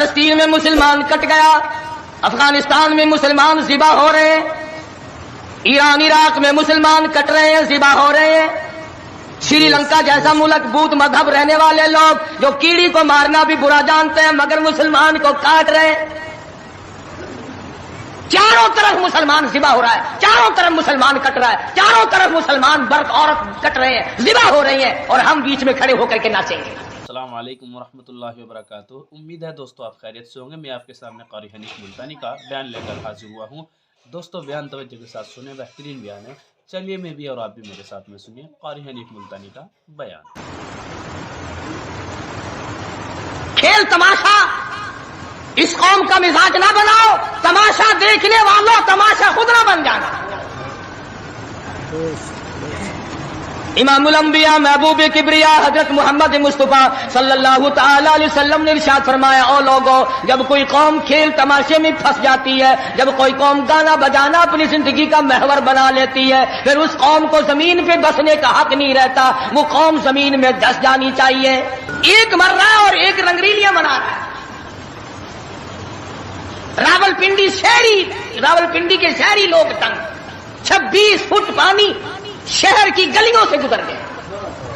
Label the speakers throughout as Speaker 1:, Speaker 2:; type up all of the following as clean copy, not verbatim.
Speaker 1: فلسطین میں مسلمان کٹ گیا، افغانستان میں مسلمان ذبح ہو رہے ہیں، ایران عراق میں مسلمان کٹ رہے ہیں، ذبح ہو رہے ہیں، سری لنکا جیسا ملک بودھ مذہب رہنے والے لوگ جو کیڑی کو مارنا بھی برا جانتے ہیں مگر مسلمان کو کاٹ رہے ہیں، چاروں طرف مسلمان ذبح ہو رہا ہے، چاروں طرف مسلمان کٹ رہا ہے، چاروں طرف مسلمان مرد عورت کٹ رہے ہیں، ذبح ہو رہی ہیں، اور ہم بیچ میں کھڑے ہو کر کے ناچیں گے۔
Speaker 2: السلام علیکم ورحمۃ اللہ وبرکاتہ۔ امید ہے دوستو آپ خیریت سے ہوں گے۔ میں آپ کے سامنے قاری حنیف ملتانی کا بیان لے کر حاضر ہوا ہوں۔ دوستو بیان توجہ کے ساتھ سنیں، بہترین بیان ہے، چلیے میں بھی اور آپ بھی میرے ساتھ میں سنیے قاری حنیف ملتانی کا بیان۔
Speaker 1: کھیل تماشا اس قوم کا مزاج نہ بناؤ، تماشا دیکھنے والوں تماشا خود نہ بن جانا۔ امام الانبیاء محبوب کبریا حضرت محمد مصطفیٰ صلی اللہ تعالی علیہ وسلم نے ارشاد فرمایا، او لوگو، جب کوئی قوم کھیل تماشے میں پھنس جاتی ہے، جب کوئی قوم گانا بجانا اپنی زندگی کا محور بنا لیتی ہے، پھر اس قوم کو زمین پہ بسنے کا حق نہیں رہتا، وہ قوم زمین میں دس جانی چاہیے۔ ایک مر رہا ہے اور ایک رنگریلیاں منا رہا ہے۔ راولپنڈی کے شہری لوگ تنگ، 26 فٹ پانی شہر کی گلیوں سے گزر گئے،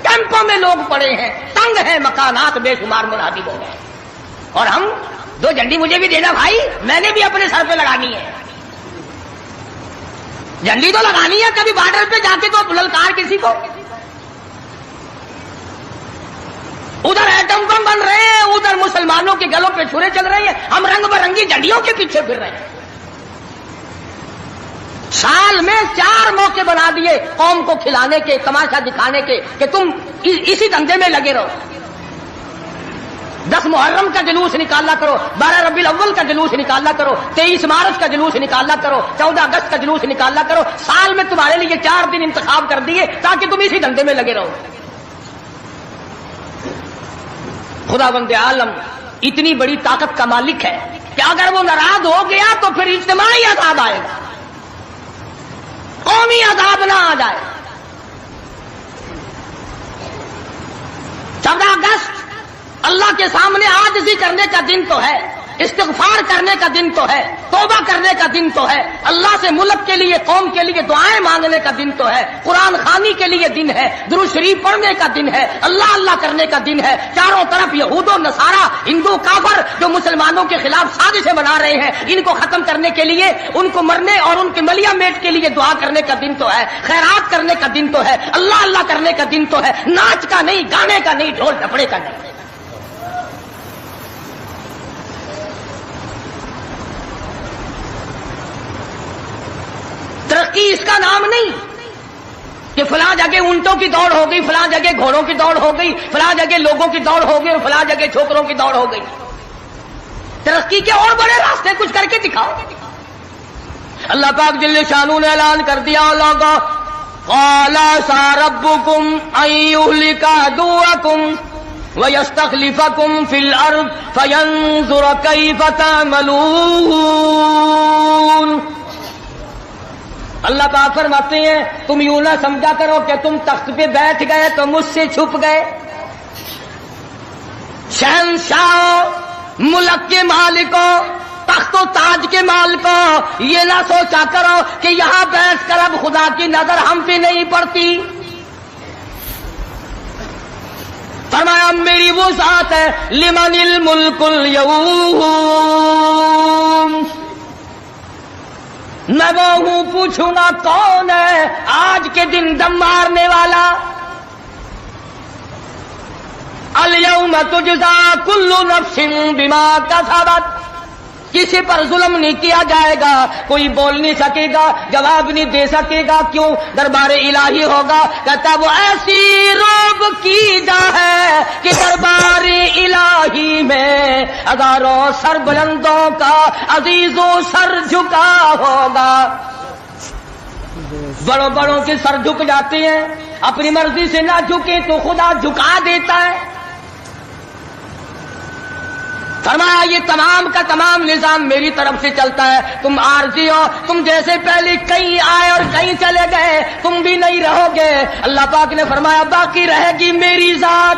Speaker 1: کیمپوں میں لوگ پڑے ہیں، تنگ ہیں، مکانات بے شمار منہدم ہو گئے، اور ہم 2 جھنڈی مجھے بھی دینا بھائی، میں نے بھی اپنے سر پہ لگانی ہے، جھنڈی تو لگانی ہے، کبھی بارڈر پہ جا کے تو للکار کسی کو۔ ادھر ایٹم بم بن رہے ہیں، ادھر مسلمانوں کے گلوں پہ چھرے چل رہے ہیں، ہم رنگ برنگی جھنڈیوں کے پیچھے پھر رہے ہیں۔ سال میں 4 موقع بنا دیے قوم کو کھلانے کے، تماشا دکھانے کے، کہ تم اسی دھندے میں لگے رہو۔ 10 محرم کا جلوس نکالا کرو، 12 ربیع الاول کا جلوس نکالا کرو، 23 مارچ کا جلوس نکالا کرو، 14 اگست کا جلوس نکالا کرو۔ سال میں تمہارے لیے 4 دن انتخاب کر دیے تاکہ تم اسی دھندے میں لگے رہو۔ خداوند عالم اتنی بڑی طاقت کا مالک ہے کہ اگر وہ ناراض ہو گیا تو پھر اجتماعی عذاب آئے گا، قومی عذاب نہ آ جائے۔ 14 اگست اللہ کے سامنے عاجزی کرنے کا دن تو ہے، استغفار کرنے کا دن تو ہے، توبہ کرنے کا دن تو ہے، اللہ سے ملک کے لیے، قوم کے لیے دعائیں مانگنے کا دن تو ہے، قرآن خوانی کے لیے دن ہے، درود شریف پڑھنے کا دن ہے، اللہ اللہ کرنے کا دن ہے۔ چاروں طرف یہود و نصارہ، ہندو کافر جو مسلمانوں کے خلاف سازشیں بنا رہے ہیں، ان کو ختم کرنے کے لیے، ان کو مرنے اور ان کے ملیا میٹ کے لیے دعا کرنے کا دن تو ہے، خیرات کرنے کا دن تو ہے، اللہ اللہ کرنے کا دن تو ہے، ناچ کا نہیں، گانے کا نہیں، ڈھول ڈھپڑے کا نہیں۔ ترقی اس کا نام نہیں کہ فلاں جگہ اونٹوں کی دوڑ ہو گئی، فلاں جگہ گھوڑوں کی دوڑ ہو گئی، فلاں جگہ لوگوں کی دوڑ ہو گئی اور فلاں جگہ چھوکروں کی دوڑ ہو گئی۔ ترقی کے اور بڑے راستے کچھ کر کے دکھاؤ۔ اللہ پاک جل شانہ نے اعلان کر دیا، لوگوں قال ساربکم ان یہلک عدوکم ویستخلفکم فی الارض فینظر کیف تعملون۔ اللہ پاک فرماتے ہیں تم یوں نہ سمجھا کرو کہ تم تخت پہ بیٹھ گئے تو مجھ سے چھپ گئے۔ شہنشاہ، ملک کے مالکوں، تخت و تاج کے مالکوں، یہ نہ سوچا کرو کہ یہاں بیٹھ کر اب خدا کی نظر ہم پہ نہیں پڑتی۔ فرمایا میری وہ ذات ہے لمن الملک اليوم، میں وہ ہوں، پوچھوں گا کون ہے آج کے دن دم مارنے والا۔ الیوم تجزا کل نفس بما کسبت، کسی پر ظلم نہیں کیا جائے گا، کوئی بول نہیں سکے گا، جواب نہیں دے سکے گا، کیوں؟ دربار الہی ہوگا۔ کہتا وہ ایسی روب کی جا ہے کہ دربار الہی میں ہزاروں سر بلندوں کا عزیزوں سر جھکا ہوگا۔ بڑوں بڑوں کے سر جھک جاتے ہیں، اپنی مرضی سے نہ جھکے تو خدا جھکا دیتا ہے۔ فرمایا یہ تمام کا تمام نظام میری طرف سے چلتا ہے، تم عارضی ہو، تم جیسے پہلے کہیں آئے اور کہیں چلے گئے، تم بھی نہیں رہو گے۔ اللہ پاک نے فرمایا باقی رہے گی میری ذات۔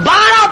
Speaker 1: 12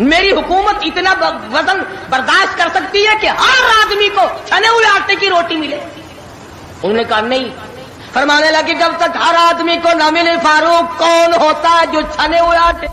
Speaker 1: میری حکومت اتنا وزن برداشت کر سکتی ہے کہ ہر آدمی کو چھنے ہوئے آٹے کی روٹی ملے؟ انہوں نے کہا نہیں. فرمانے لگے جب تک ہر آدمی کو نہ ملے فاروق کون ہوتا ہے جو چھنے ہوئے آٹے؟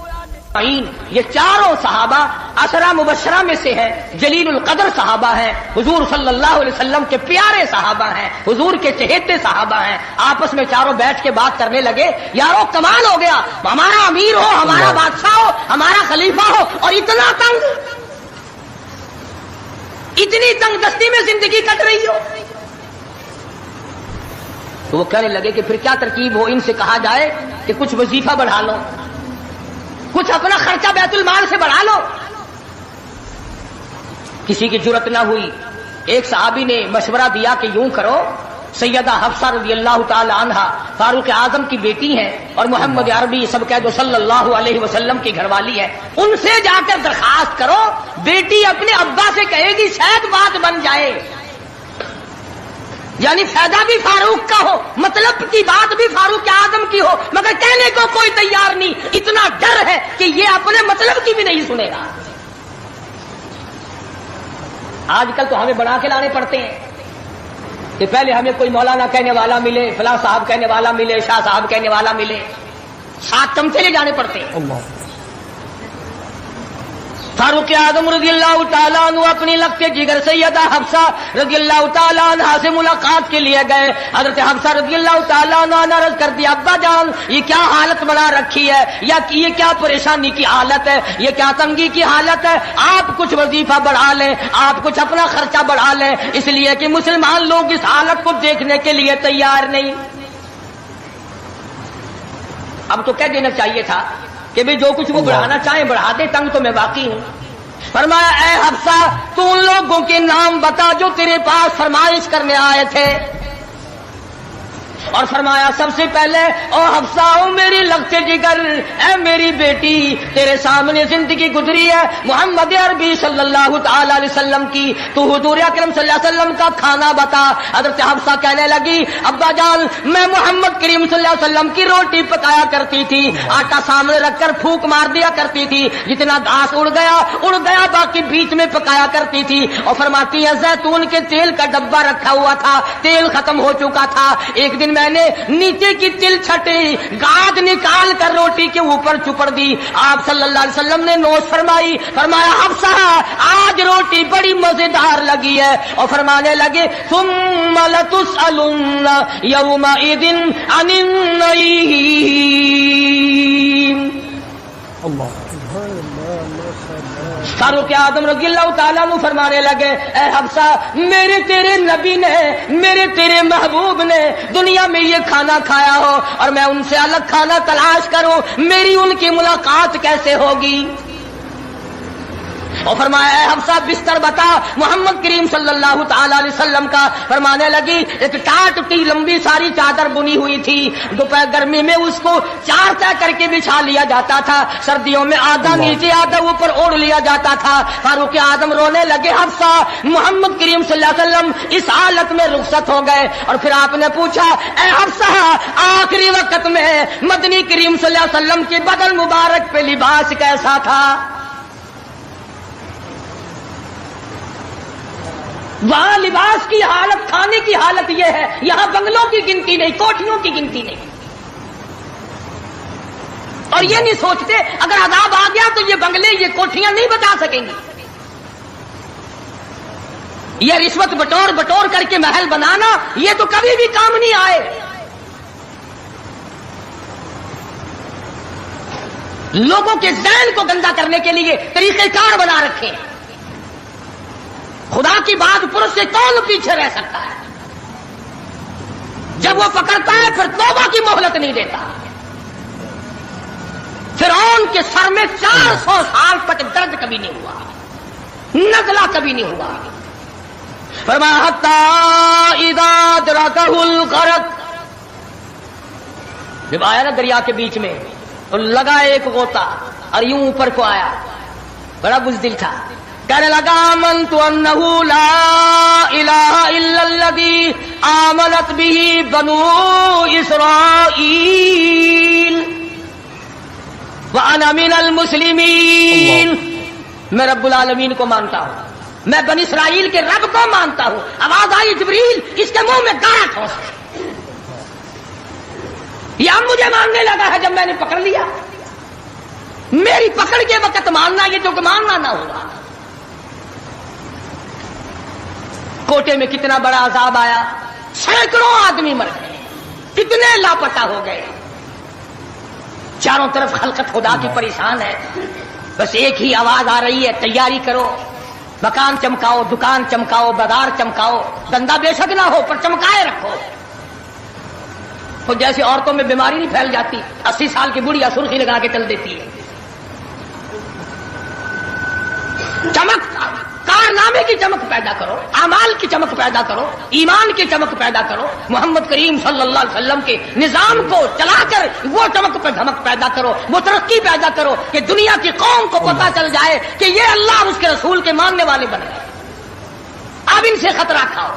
Speaker 1: یہ چاروں صحابہ عشرہ مبشرہ میں سے ہے، جلیل القدر صحابہ ہیں، حضور صلی اللہ علیہ وسلم کے پیارے صحابہ ہیں، حضور کے چہیتے صحابہ ہیں. آپس میں چاروں بیٹھ کے بات کرنے لگے یارو کمال ہو گیا، ہمارا امیر ہو، ہمارا بادشاہ ہو، ہمارا خلیفہ ہو اور اتنا تنگ، اتنی تنگ دستی میں زندگی کٹ رہی ہو. تو وہ کہنے لگے کہ پھر کیا ترکیب ہو؟ ان سے کہا جائے کہ کچھ وظیفہ بڑھا لو، کچھ اپنا خرچہ بیت المال سے بڑھا لو. کسی کی جرت نہ ہوئی. ایک صحابی نے مشورہ دیا کہ یوں کرو، سیدہ حفصہ رضی اللہ تعالی عنہا فاروق اعظم کی بیٹی ہیں اور محمد عربی سب کہہ دو صلی اللہ علیہ وسلم کی گھر والی ہے، ان سے جا کر درخواست کرو، بیٹی اپنے ابا سے کہے گی شاید بات بن جائے. یعنی فائدہ بھی فاروق کا ہو، مطلب کی بات بھی فاروق اعظم کی ہو، مگر کہنے کو کوئی تیار نہیں. اتنا ڈر ہے کہ یہ اپنے مطلب کی بھی نہیں سنے گا. آج کل تو ہمیں بنا کے لانے پڑتے ہیں کہ پہلے ہمیں کوئی مولانا کہنے والا ملے، فلاں صاحب کہنے والا ملے، شاہ صاحب کہنے والا ملے، 7 چمچے لے جانے پڑتے ہیں. فاروق اعظم رضی اللہ تعالیٰ عنہ اپنی لگتے جگر سیدہ حفصہ رضی اللہ تعالیٰ عنہ سے ملاقات کے لیے گئے. حضرت حفصہ رضی اللہ تعالیٰ عنہ نے عرض کر دیا ابا جان یہ کیا حالت بنا رکھی ہے، یا یہ کیا پریشانی کی حالت ہے، یہ کیا تنگی کی حالت ہے، آپ کچھ وظیفہ بڑھا لیں، آپ کچھ اپنا خرچہ بڑھا لیں، اس لیے کہ مسلمان لوگ اس حالت کو دیکھنے کے لیے تیار نہیں. اب تو کہہ دینا چاہیے تھا کہ بھی جو کچھ وہ بڑھانا چاہیں بڑھا دے، تنگ تو میں واقعی ہوں. فرمایا اے حفصہ تو ان لوگوں کے نام بتا جو تیرے پاس فرمائش کرنے آئے تھے. اور فرمایا سب سے پہلے او حفصہ او میری لگتے جگر، اے میری بیٹی تیرے سامنے زندگی گزری ہے محمد عربی صلی اللہ تعالی علیہ وسلم کی، تو حضور اکرم صلی اللہ علیہ وسلم کا کھانا بتا. حضرت حفصہ کہنے لگی ابا جان میں محمد کریم صلی اللہ علیہ وسلم کی روٹی پکایا کرتی تھی، آٹا سامنے رکھ کر پھونک مار دیا کرتی تھی، جتنا گھاس اڑ گیا باقی بیچ میں پکایا کرتی تھی. اور فرماتی ہے زیتون کے تیل کا ڈبہ رکھا ہوا تھا، تیل ختم ہو چکا تھا، ایک دن میں نے نیچے کی تل چھٹی گاد نکال کر روٹی کے اوپر چپڑ دی. آپ صلی اللہ علیہ وسلم نے نوش فرمائی، فرمایا حفصہ آج روٹی بڑی مزیدار لگی ہے. اور فرمانے لگے ثم لتسألن یومئذ عن النعیم. فاروق اعظم رضی اللہ تعالیٰ عنہ فرمانے لگے اے حفصہ میرے تیرے نبی نے، میرے تیرے محبوب نے دنیا میں یہ کھانا کھایا ہو اور میں ان سے الگ کھانا تلاش کروں، میری ان کی ملاقات کیسے ہوگی؟ اور فرمایا اے حفصہ بستر بتا محمد کریم صلی اللہ تعالی علیہ وسلم کا. فرمانے لگی ایک ٹاٹ کی لمبی ساری چادر بنی ہوئی تھی، دوپہر گرمی میں اس کو 4 طے کر کے بچھا لیا جاتا تھا، سردیوں میں آدھا نیچے آدھا اوپر اوڑھ لیا جاتا تھا. فاروق اعظم رونے لگے حفصہ محمد کریم صلی اللہ علیہ وسلم اس حالت میں رخصت ہو گئے. اور پھر آپ نے پوچھا اے حفصہ آخری وقت میں مدنی کریم صلی اللہ علیہ وسلم کے بدن مبارک پہ لباس کیسا تھا؟ وہاں لباس کی حالت، کھانے کی حالت یہ ہے، یہاں بنگلوں کی گنتی نہیں، کوٹھیوں کی گنتی نہیں. اور یہ نہیں سوچتے اگر عذاب آ گیا تو یہ بنگلے یہ کوٹھیاں نہیں بتا سکیں گی. یہ رشوت بٹور کر کے محل بنانا یہ تو کبھی بھی کام نہیں آئے. لوگوں کے ذہن کو گندا کرنے کے لیے طریقہ کار بنا رکھے ہیں. خدا کی بات پر سے کون پیچھے رہ سکتا ہے؟ جب وہ پکڑتا ہے پھر توبہ کی مہلت نہیں دیتا. فرعون کے سر میں 400 سال تک درد کبھی نہیں ہوا، نزلہ کبھی نہیں ہوا. فرمایا حتی اذا ادرکہ الغرق، جب آیا نا دریا کے بیچ میں تو لگا ایک غوطہ اور یوں اوپر کو آیا، بڑا بزدل تھا، کہنے لگا آمنت انہ لا الہ الا الذی آمنت بہ بنو اسرائیل وانا من المسلمین. میں رب العالمین کو مانتا ہوں، میں بنی اسرائیل کے رب کو مانتا ہوں۔ آواز آئی جبریل، اس کے منہ میں گاڑا ٹھوس، یا مجھے ماننے لگا ہے جب میں نے پکڑ لیا، میری پکڑ کے وقت ماننا یہ جو کہ ماننا نہ ہوگا۔ کوٹے میں کتنا بڑا عذاب آیا، سینکڑوں آدمی مر گئے، کتنے لاپتہ ہو گئے، چاروں طرف خلقت خدا کی پریشان ہے، بس ایک ہی آواز آ رہی ہے، تیاری کرو، مکان چمکاؤ، دکان چمکاؤ، بازار چمکاؤ، دندا بے شک نہ ہو پر چمکائے رکھو۔ تو جیسے عورتوں میں بیماری نہیں پھیل جاتی، 80 سال کی بڑھیا سرخی لگا کے چل دیتی ہے، چمک، کارنامے کی چمک پیدا کرو، اعمال کی چمک پیدا کرو، ایمان کی چمک پیدا کرو، محمد کریم صلی اللہ علیہ وسلم کے نظام کو چلا کر وہ چمک پہ دھمک پیدا کرو، وہ ترقی پیدا کرو کہ دنیا کی قوم کو پتہ چل جائے کہ یہ اللہ اور اس کے رسول کے ماننے والے بن گئے۔ اب ان سے خطرہ کھاؤ۔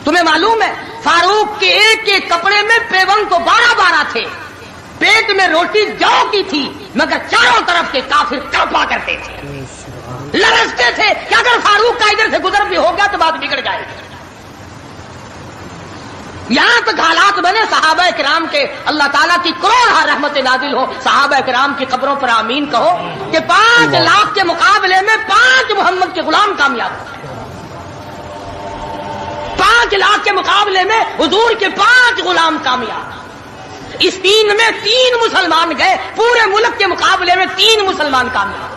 Speaker 1: تمہیں معلوم ہے فاروق کے ایک ایک کپڑے میں پیون تو 12 تھے، پیٹ میں روٹی جو کی تھی، مگر چاروں طرف کے کافر کانپا کرتے تھے، لرزتے تھے کہ اگر فاروق کا ادھر سے گزر بھی ہو گیا تو بات بگڑ جائے گی۔ یہاں تک حالات بنے صحابہ کرام کے، اللہ تعالیٰ کی کروڑ رحمت نازل ہو، صحابہ کرام کی قبروں پر آمین کہو کہ 5 لاکھ کے مقابلے میں 5 محمد کے غلام کامیاب ہوئے، 5 لاکھ کے مقابلے میں حضور کے 5 غلام کامیاب، اس 3 میں 3 مسلمان گئے، پورے ملک کے مقابلے میں 3 مسلمان کامیاب۔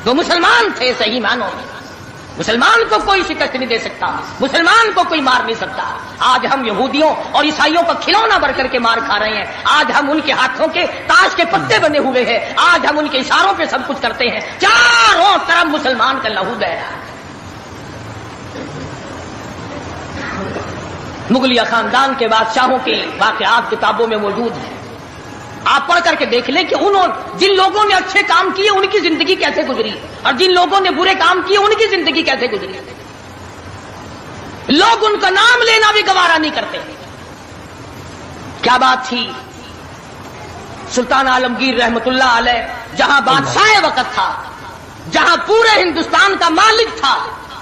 Speaker 1: تو مسلمان تھے صحیح معنوں میں، مسلمان کو کوئی شکست نہیں دے سکتا، مسلمان کو کوئی مار نہیں سکتا۔ آج ہم یہودیوں اور عیسائیوں کا کھلونا بن کر کے مار کھا رہے ہیں، آج ہم ان کے ہاتھوں کے تاش کے پتے بنے ہوئے ہیں، آج ہم ان کے اشاروں پہ سب کچھ کرتے ہیں، چاروں طرف مسلمان کا لہو بہ رہا ہے۔ مغلیہ خاندان کے بادشاہوں کے واقعات کتابوں میں موجود ہیں، آپ پڑھ کر کے دیکھ لیں کہ جن لوگوں نے اچھے کام کیے ان کی زندگی کیسے گزری اور جن لوگوں نے برے کام کیے ان کی زندگی کیسے گزری۔ لوگ ان کا نام لینا بھی گوارا نہیں کرتے۔ کیا بات تھی؟ سلطان عالمگیر رحمت اللہ علیہ جہاں بادشاہ وقت تھا، جہاں پورے ہندوستان کا مالک تھا،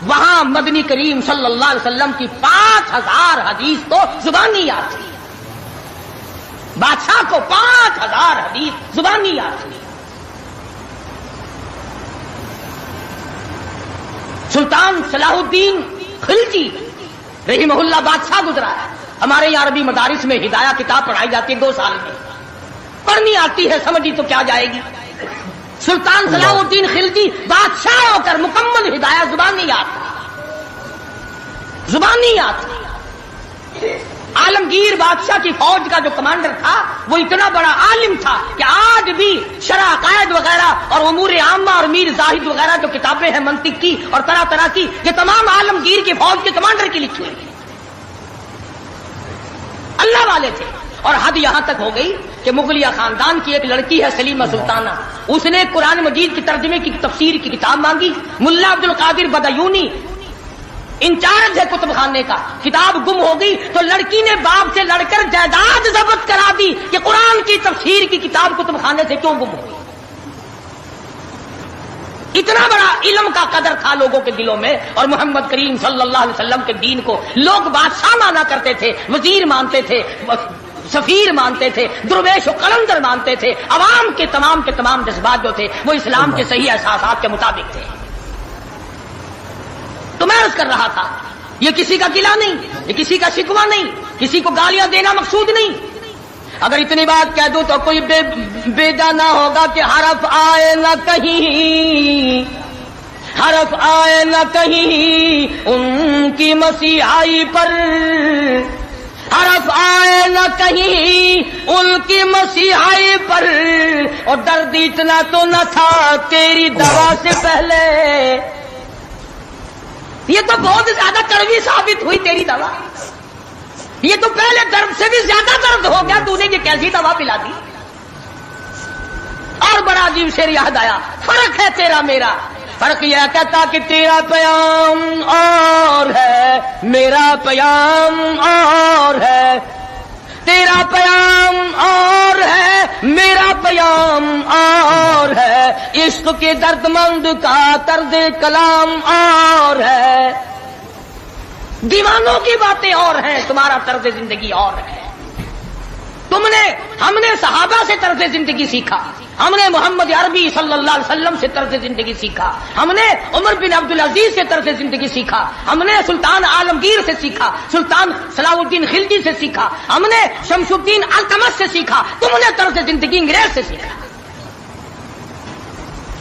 Speaker 1: وہاں مدنی کریم صلی اللہ علیہ وسلم کی 5000 حدیث تو زبانی یاد تھی، بادشاہ کو 5000 حدیث زبانی یاد تھی۔ سلطان صلاح الدین خلجی رحمہ اللہ بادشاہ گزرا ہے، ہمارے یہاں عربی مدارس میں ہدایہ کتاب پڑھائی جاتی ہے 2 سال میں، پڑھنی آتی ہے سمجھی تو کیا جائے گی۔ سلطان صلاح الدین خلجی بادشاہ ہو کر مکمل ہدایہ زبانی یاد تھا، زبانی یاد تھا۔ عالمگیر بادشاہ کی فوج کا جو کمانڈر تھا وہ اتنا بڑا عالم تھا کہ آج بھی شرع عقائد وغیرہ اور امور عامہ اور میر زاہد وغیرہ جو کتابیں ہیں منطق کی اور طرح طرح کی، یہ تمام عالمگیر کی فوج کے کمانڈر کی لکھی ہوئی ہیں، اللہ والے تھے۔ اور حد یہاں تک ہو گئی کہ مغلیہ خاندان کی ایک لڑکی ہے سلیمہ سلطانہ، اس نے قرآن مجید کی ترجمے کی تفسیر کی کتاب مانگی، ملا عبد القادر بدیونی انچارج ہے کتب خانے کا، کتاب گم ہو گئی تو لڑکی نے باپ سے لڑ کر جائیداد ضبط کرا دی کہ قرآن کی تفسیر کی کتاب کتب خانے سے کیوں گم ہو گئی۔ اتنا بڑا علم کا قدر تھا لوگوں کے دلوں میں، اور محمد کریم صلی اللہ علیہ وسلم کے دین کو لوگ بادشاہ مانا کرتے تھے، وزیر مانتے تھے، سفیر مانتے تھے، درویش و قلندر مانتے تھے، عوام کے تمام جذبات جو تھے وہ اسلام کے صحیح احساسات کے مطابق تھے۔ تو میں عرض کر رہا تھا یہ کسی کا گلہ نہیں، یہ کسی کا شکوہ نہیں، کسی کو گالیاں دینا مقصود نہیں۔ اگر اتنی بات کہہ دوں تو کوئی بیجا نہ ہوگا کہ حرف آئے نہ کہیں، حرف آئے نہ کہیں ان کی مسیحائی پر، حرف آئے نہ کہیں ان کی مسیحائی پر، اور درد اتنا تو نہ تھا تیری دوا سے پہلے، یہ تو بہت زیادہ کڑوی ثابت ہوئی تیری دوا، یہ تو پہلے درد سے بھی زیادہ درد ہو گیا، تو نے یہ کیسی دوا پلا دی۔ اور بڑا عجیب شعر یاد آیا، فرق ہے تیرا میرا، فرق یہ کہتا کہ تیرا پیام اور ہے میرا پیام اور ہے، تیرا پیام اور ہے میرا پیام اور ہے، عشق کے درد مند کا طرز کلام اور ہے، دیوانوں کی باتیں اور ہیں، تمہارا طرز زندگی اور ہے۔ ہم نے صحابہ سے طرز زندگی سیکھا، ہم نے محمد عربی صلی اللہ علیہ وسلم سے طرز زندگی سیکھا، ہم نے عمر بن عبدالعزیز سے طرز زندگی سیکھا، ہم نے سلطان عالمگیر سے سیکھا، سلطان صلاح الدین خلجی سے سیکھا، ہم نے شمس الدین التمش سے سیکھا، تم نے طرز زندگی انگریز سے سیکھا۔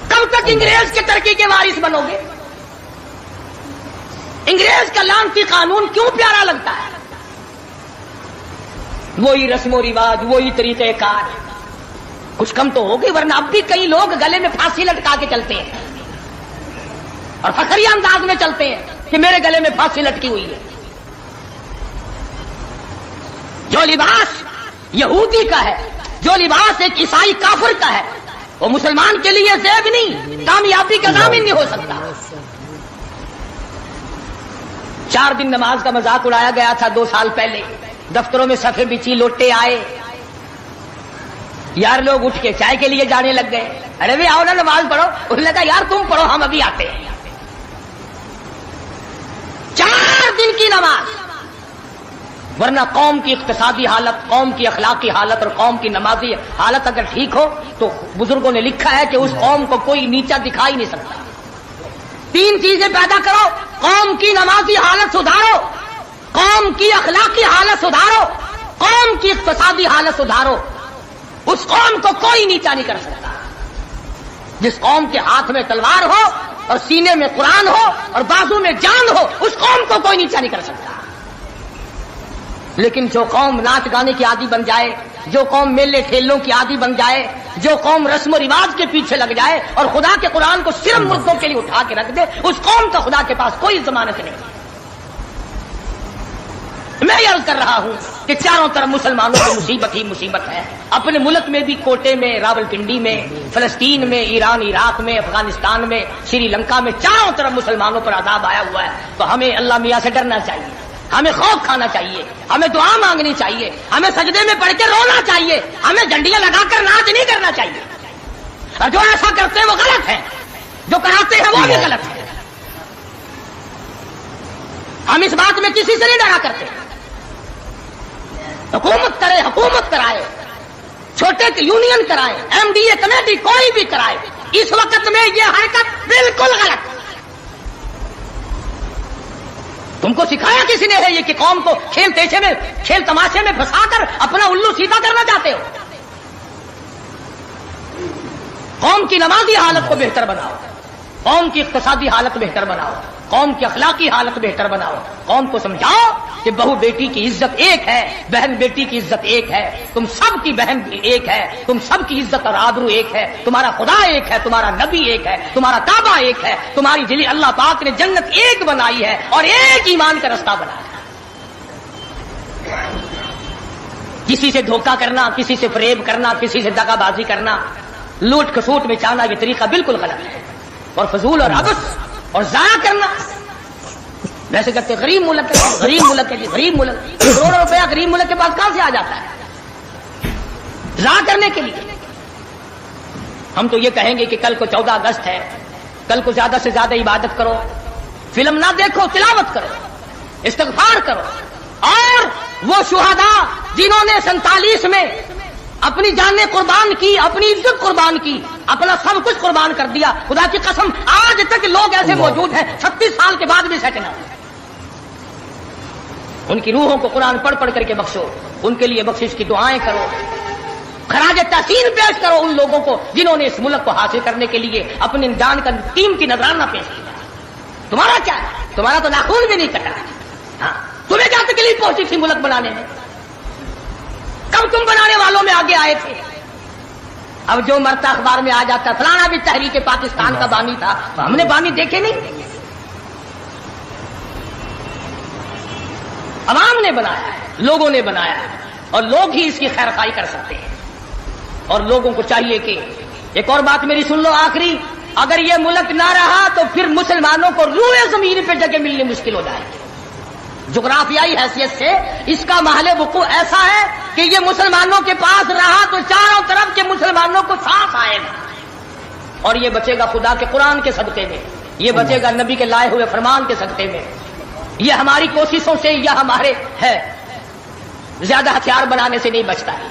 Speaker 1: کب تک انگریز کے ترقی کے وارث بنو گے؟ انگریز کا لعنتی قانون کیوں پیارا لگتا ہے؟ وہی رسم و رواج، وہی طریقہ کار، کچھ کم تو ہوگی، ورنہ اب بھی کئی لوگ گلے میں پھانسی لٹکا کے چلتے ہیں اور فخریہ انداز میں چلتے ہیں کہ میرے گلے میں پھانسی لٹکی ہوئی ہے۔ جو لباس یہودی کا ہے، جو لباس ایک عیسائی کافر کا ہے، وہ مسلمان کے لیے زیب نہیں، کامیابی کا ضامن نہیں ہو سکتا۔ 4 دن نماز کا مذاق اڑایا گیا تھا 2 سال پہلے، دفتروں میں صفیں بچھی، لوٹے آئے، یار لوگ اٹھ کے چائے کے لیے جانے لگ گئے، ارے بھی آؤ نا نماز پڑھو، انہوں نے کہا یار تم پڑھو ہم ابھی آتے ہیں۔ 4 دن کی نماز، ورنہ قوم کی اقتصادی حالت، قوم کی اخلاقی حالت اور قوم کی نمازی حالت اگر ٹھیک ہو تو بزرگوں نے لکھا ہے کہ اس قوم کو کوئی نیچا دکھا ہی نہیں سکتا۔ 3 چیزیں پیدا کرو، قوم کی نمازی حالت سدھارو، قوم کی اخلاقی حالت سدھارو، قوم کی اقتصادی حالت سدھارو، اس قوم کو کوئی نیچا نہیں کر سکتا۔ جس قوم کے ہاتھ میں تلوار ہو اور سینے میں قرآن ہو اور بازو میں جان ہو، اس قوم کو کوئی نیچا نہیں کر سکتا۔ لیکن جو قوم ناچ گانے کی عادی بن جائے، جو قوم میلے ٹھیلوں کی عادی بن جائے، جو قوم رسم و رواج کے پیچھے لگ جائے اور خدا کے قرآن کو صرف مردوں کے لیے اٹھا کے رکھ دے، اس قوم کا خدا کے پاس کوئی ضمانت نہیں۔ میں یہ عرض کر رہا ہوں کہ چاروں طرف مسلمانوں کی مصیبت ہی مصیبت ہے، اپنے ملک میں بھی، کوٹے میں، راولپنڈی میں، فلسطین میں، ایران عراق میں، افغانستان میں، سری لنکا میں، چاروں طرف مسلمانوں پر عذاب آیا ہوا ہے۔ تو ہمیں اللہ میاں سے ڈرنا چاہیے، ہمیں خوف کھانا چاہیے، ہمیں دعا مانگنی چاہیے، ہمیں سجدے میں پڑھ کے رونا چاہیے، ہمیں ڈنڈیاں لگا کر ناچ نہیں کرنا چاہیے، اور جو ایسا کرتے ہیں وہ غلط ہے، جو کراتے ہیں وہ بھی غلط ہے۔ ہم اس بات میں کسی سے نہیں ڈرا کرتے، حکومت کرے، حکومت کرائے، چھوٹے یونین کرائے، ایم ڈی اے کمیٹی کوئی بھی کرائے، اس وقت میں یہ حرکت بالکل غلط۔ تم کو سکھایا کسی نے ہے یہ کہ قوم کو کھیل تیشے میں، کھیل تماشے میں پھنسا کر اپنا الو سیدھا کرنا چاہتے ہو؟ قوم کی نمازی حالت کو بہتر بناؤ، قوم کی اقتصادی حالت بہتر بناؤ، قوم کی اخلاقی حالت بہتر بناؤ، قوم کو سمجھاؤ کہ بہو بیٹی کی عزت ایک ہے، بہن بیٹی کی عزت ایک ہے، تم سب کی بہن ایک ہے، تم سب کی عزت اور آبرو ایک ہے، تمہارا خدا ایک ہے، تمہارا نبی ایک ہے، تمہارا کعبہ ایک ہے، تمہاری جلی اللہ پاک نے جنت ایک بنائی ہے اور ایک ایمان کا رستہ بنایا ہے۔ کسی سے دھوکہ کرنا، کسی سے فریب کرنا، کسی سے دغا بازی کرنا، لوٹ کھسوٹ میں چاہنا، یہ طریقہ بالکل غلط ہے، اور فضول اور عبث اور ضائع کرنا۔ ویسے کہتے غریب ملک ہے، غریب ملک ہے جی، غریب ملک، کروڑوں روپیہ غریب ملک کے پاس کہاں سے آ جاتا ہے ضائع کرنے کے لیے؟ ہم تو یہ کہیں گے کہ کل کو 14 اگست ہے، کل کو زیادہ سے زیادہ عبادت کرو، فلم نہ دیکھو، تلاوت کرو، استغفار کرو، اور وہ شہداء جنہوں نے 47 میں اپنی جانیں قربان کی، اپنی عزت قربان کی، اپنا سب کچھ قربان کر دیا، خدا کی قسم آج تک لوگ ایسے موجود ہیں 36 سال کے بعد بھی سیٹ نہ ہوئے۔ ان کی روحوں کو قرآن پڑھ پڑھ کر کے بخشو، ان کے لیے بخشش کی دعائیں کرو، خراج تحسین پیش کرو ان لوگوں کو جنہوں نے اس ملک کو حاصل کرنے کے لیے اپنی جان کا قیمتی نذرانہ پیش کیا۔ تمہارا کیا ہے؟ تمہارا تو ناخون بھی نہیں کٹا، ہاں تمہیں کیا تکلیف پہنچی تھی ملک بنانے میں؟ کب تم بنانے والوں میں آگے آئے تھے؟ اب جو مرتا اخبار میں آ جاتا فلانا بھی تحریک پاکستان کا بانی تھا، ہم نے بانی دیکھے نہیں، عوام نے بنایا ہے، لوگوں نے بنایا ہے، اور لوگ ہی اس کی خیر خواہی کر سکتے ہیں۔ اور لوگوں کو چاہیے کہ ایک اور بات میری سن لو آخری، اگر یہ ملک نہ رہا تو پھر مسلمانوں کو روئے زمین پہ جگہ ملنی مشکل ہو جائے گی۔ جغرافیائی حیثیت سے اس کا محل وقوع ایسا ہے کہ یہ مسلمانوں کے پاس رہا تو چاروں طرف کے مسلمانوں کو ساتھ آئے گا، اور یہ بچے گا خدا کے قرآن کے صدقے میں، یہ بچے گا نبی کے لائے ہوئے فرمان کے صدقے میں، یہ ہماری کوششوں سے یا ہمارے ہے زیادہ ہتھیار بنانے سے نہیں بچتا ہے۔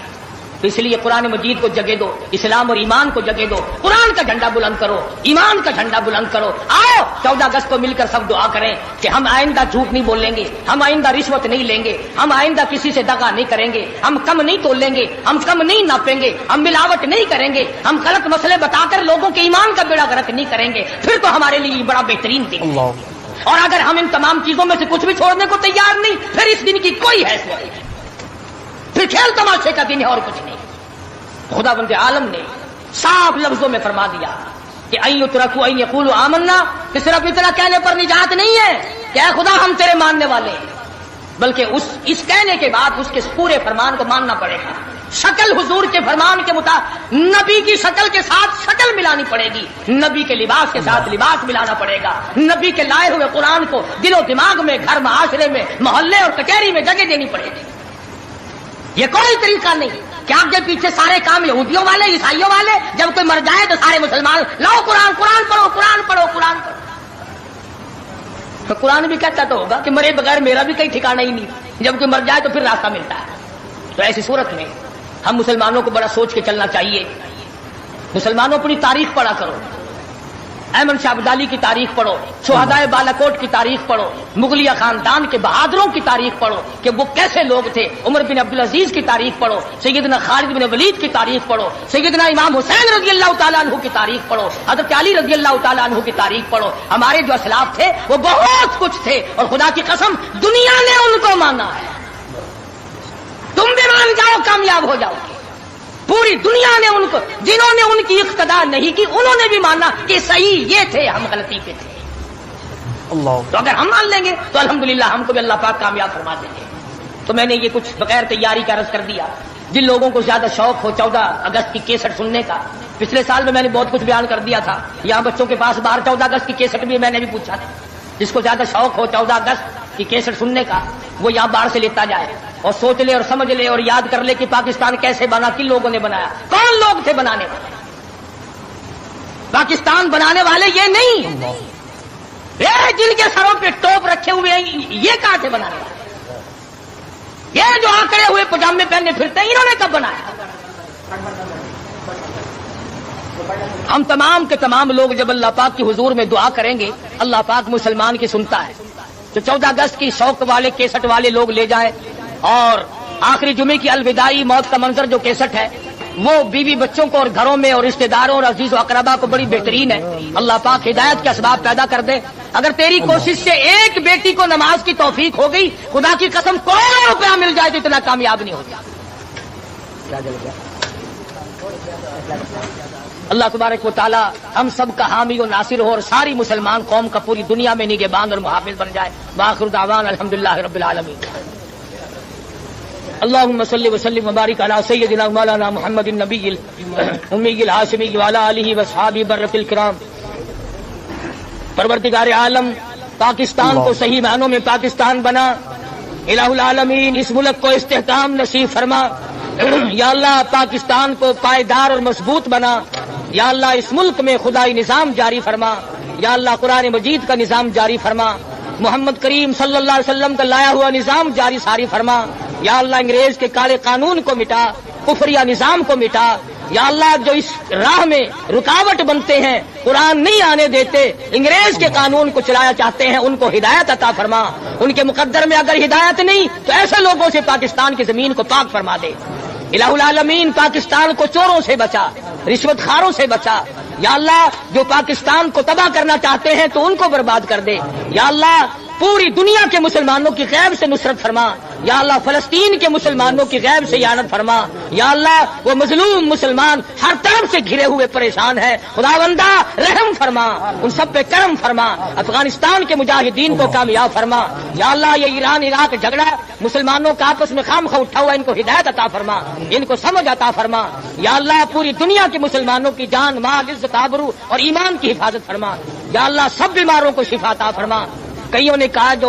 Speaker 1: تو اس لیے قرآن مجید کو جگہ دو، اسلام اور ایمان کو جگہ دو، قرآن کا جھنڈا بلند کرو، ایمان کا جھنڈا بلند کرو۔ آؤ 14 اگست کو مل کر سب دعا کریں کہ ہم آئندہ جھوٹ نہیں بولیں گے، ہم آئندہ رشوت نہیں لیں گے، ہم آئندہ کسی سے دغا نہیں کریں گے، ہم کم نہیں تولیں گے، ہم کم نہیں ناپیں گے، ہم ملاوٹ نہیں کریں گے، ہم غلط مسئلے بتا کر لوگوں کے ایمان کا بیڑا غرق نہیں کریں گے۔ پھر تو ہمارے لیے بڑا بہترین دن ہے۔ اور اگر ہم ان تمام چیزوں میں سے کچھ بھی چھوڑنے کو تیار نہیں، پھر اس دن کی کوئی حیثیت نہیں، پھر کھیل تماشے کا دن ہے اور کچھ نہیں۔ خدا بند عالم نے صاف لفظوں میں فرما دیا کہ این یترکوا ان یقولوا آمنا، کہ صرف اتنا کہنے پر نجات نہیں ہے کہ اے خدا ہم تیرے ماننے والے ہیں، بلکہ اس کہنے کے بعد اس کے پورے فرمان کو ماننا پڑے گا۔ شکل حضور کے فرمان کے مطابق نبی کی شکل کے ساتھ شکل ملانی پڑے گی، نبی کے لباس کے ساتھ لباس ملانا پڑے گا، نبی کے لائے ہوئے قرآن کو دل و دماغ میں، گھر معاشرے میں، محلے اور کچہری میں جگہ دینی پڑے گی۔ یہ کوئی طریقہ نہیں کہ آپ کے پیچھے سارے کام یہودیوں والے، عیسائیوں والے، جب کوئی مر جائے تو سارے مسلمان لاؤ قرآن پڑھو، قرآن پڑھو۔ تو قرآن بھی کہتا تو ہوگا کہ مرے بغیر میرا بھی کہیں ٹھکانہ ہی نہیں، جب کوئی مر جائے تو پھر راستہ ملتا ہے۔ تو ایسی صورت میں ہم مسلمانوں کو بڑا سوچ کے چلنا چاہیے۔ مسلمانوں اپنی تاریخ پڑھا کرو، احمد شاہ ابدالی کی تاریخ پڑھو، شہدائے بالاکوٹ کی تاریخ پڑھو، مغلیہ خاندان کے بہادروں کی تاریخ پڑھو کہ وہ کیسے لوگ تھے، عمر بن عبدالعزیز کی تاریخ پڑھو، سیدنا خالد بن ولید کی تاریخ پڑھو، سیدنا امام حسین رضی اللہ تعالیٰ عنہ کی تاریخ پڑھو، حضرت علی رضی اللہ تعالیٰ عنہ کی تاریخ پڑھو۔ ہمارے جو اسلاف تھے وہ بہت کچھ تھے، اور خدا کی قسم دنیا نے ان کو مانا ہے۔ تم بھی مان جاؤ کامیاب ہو جاؤ گے۔ پوری دنیا نے ان کو، جنہوں نے ان کی اقتدا نہیں کی، انہوں نے بھی مانا کہ صحیح یہ تھے، ہم غلطی پہ تھے۔ تو اگر ہم مان لیں گے تو الحمدللہ ہم کو بھی اللہ پاک کامیاب فرما دیں گے۔ تو میں نے یہ کچھ بغیر تیاری کا عرض کر دیا۔ جن لوگوں کو زیادہ شوق ہو 14 اگست کی کیسٹ سننے کا، پچھلے سال میں نے بہت کچھ بیان کر دیا تھا، یہاں بچوں کے پاس باہر 14 اگست کی کیسٹ بھی میں نے بھی پوچھا تھا۔ جس کو زیادہ شوق ہو 14 اگست کی کیسٹ سننے کا، وہ یہاں باہر سے لیتا جائے اور سوچ لے اور سمجھ لے اور یاد کر لے کہ پاکستان کیسے بنا، کن لوگوں نے بنایا، کون لوگ تھے بنانے والے۔ پاکستان بنانے والے یہ نہیں، جن کے سروں پہ ٹوپ رکھے ہوئے ہیں، یہ کہاں تھے بنانے والے؟ یہ جو آکڑے ہوئے پجامے پہننے پھرتے ہیں، انہوں نے کب بنایا؟ ہم تمام کے تمام لوگ جب اللہ پاک کی حضور میں دعا کریں گے، اللہ پاک مسلمان کی سنتا ہے۔ تو 14 اگست کی شوق والے کیسٹ والے لوگ لے جائیں، اور آخری جمعے کی الوداعی موت کا منظر جو کیسٹ ہے وہ بیوی بچوں کو اور گھروں میں اور رشتہ داروں اور عزیز و اقربا کو بڑی بہترین ہے۔ اللہ پاک ہدایت کے اسباب پیدا کر دے۔ اگر تیری کوشش سے ایک بیٹی کو نماز کی توفیق ہو گئی، خدا کی قسم کروڑوں روپیہ مل جائے تو اتنا کامیاب نہیں ہوتا۔ اللہ تبارک و تعالی ہم سب کا حامی و ناصر ہو، اور ساری مسلمان قوم کا پوری دنیا میں نگہبان اور محافظ بن جائے۔ وآخر دعوانا الحمدللہ رب العالمین۔ اللهم صل وسلم وبارك على سيدنا مولانا محمد النبي الأمي الهاشمي وعلى آله وأصحابه برة الكرام۔ پروردگار عالم پاکستان کو صحیح معنوں میں پاکستان بنا، الہ العالمین اس ملک کو استحکام نصیب فرما۔ یا اللہ پاکستان کو پائیدار اور مضبوط بنا۔ یا اللہ اس ملک میں خدائی نظام جاری فرما۔ یا اللہ قرآن مجید کا نظام جاری فرما، محمد کریم صلی اللہ علیہ وسلم کا لایا ہوا نظام جاری ساری فرما۔ یا اللہ انگریز کے کالے قانون کو مٹا، کفریہ نظام کو مٹا۔ یا اللہ جو اس راہ میں رکاوٹ بنتے ہیں، قرآن نہیں آنے دیتے، انگریز کے قانون کو چلایا چاہتے ہیں، ان کو ہدایت عطا فرما۔ ان کے مقدر میں اگر ہدایت نہیں تو ایسے لوگوں سے پاکستان کی زمین کو پاک فرما دے۔ الہ العالمین پاکستان کو چوروں سے بچا، رشوت خاروں سے بچا۔ یا اللہ جو پاکستان کو تباہ کرنا چاہتے ہیں تو ان کو برباد کر دے۔ یا اللہ پوری دنیا کے مسلمانوں کی غیب سے نصرت فرما۔ یا اللہ فلسطین کے مسلمانوں کی غیب سے اعانت فرما۔ یا اللہ وہ مظلوم مسلمان ہر طرف سے گھرے ہوئے پریشان ہے، خداوندہ رحم فرما، ان سب پہ کرم فرما، افغانستان کے مجاہدین کو کامیاب فرما۔ یا اللہ یہ ایران عراق جھگڑا مسلمانوں کا آپس میں خام خواہ اٹھا ہوا، ان کو ہدایت عطا فرما، ان کو سمجھ عطا فرما۔ یا اللہ پوری دنیا کے مسلمانوں کی جان مال عزت آبرو اور ایمان کی حفاظت فرما۔ یا اللہ سب بیماروں کو شفا عطا فرما۔ کئیوں نے کہا جو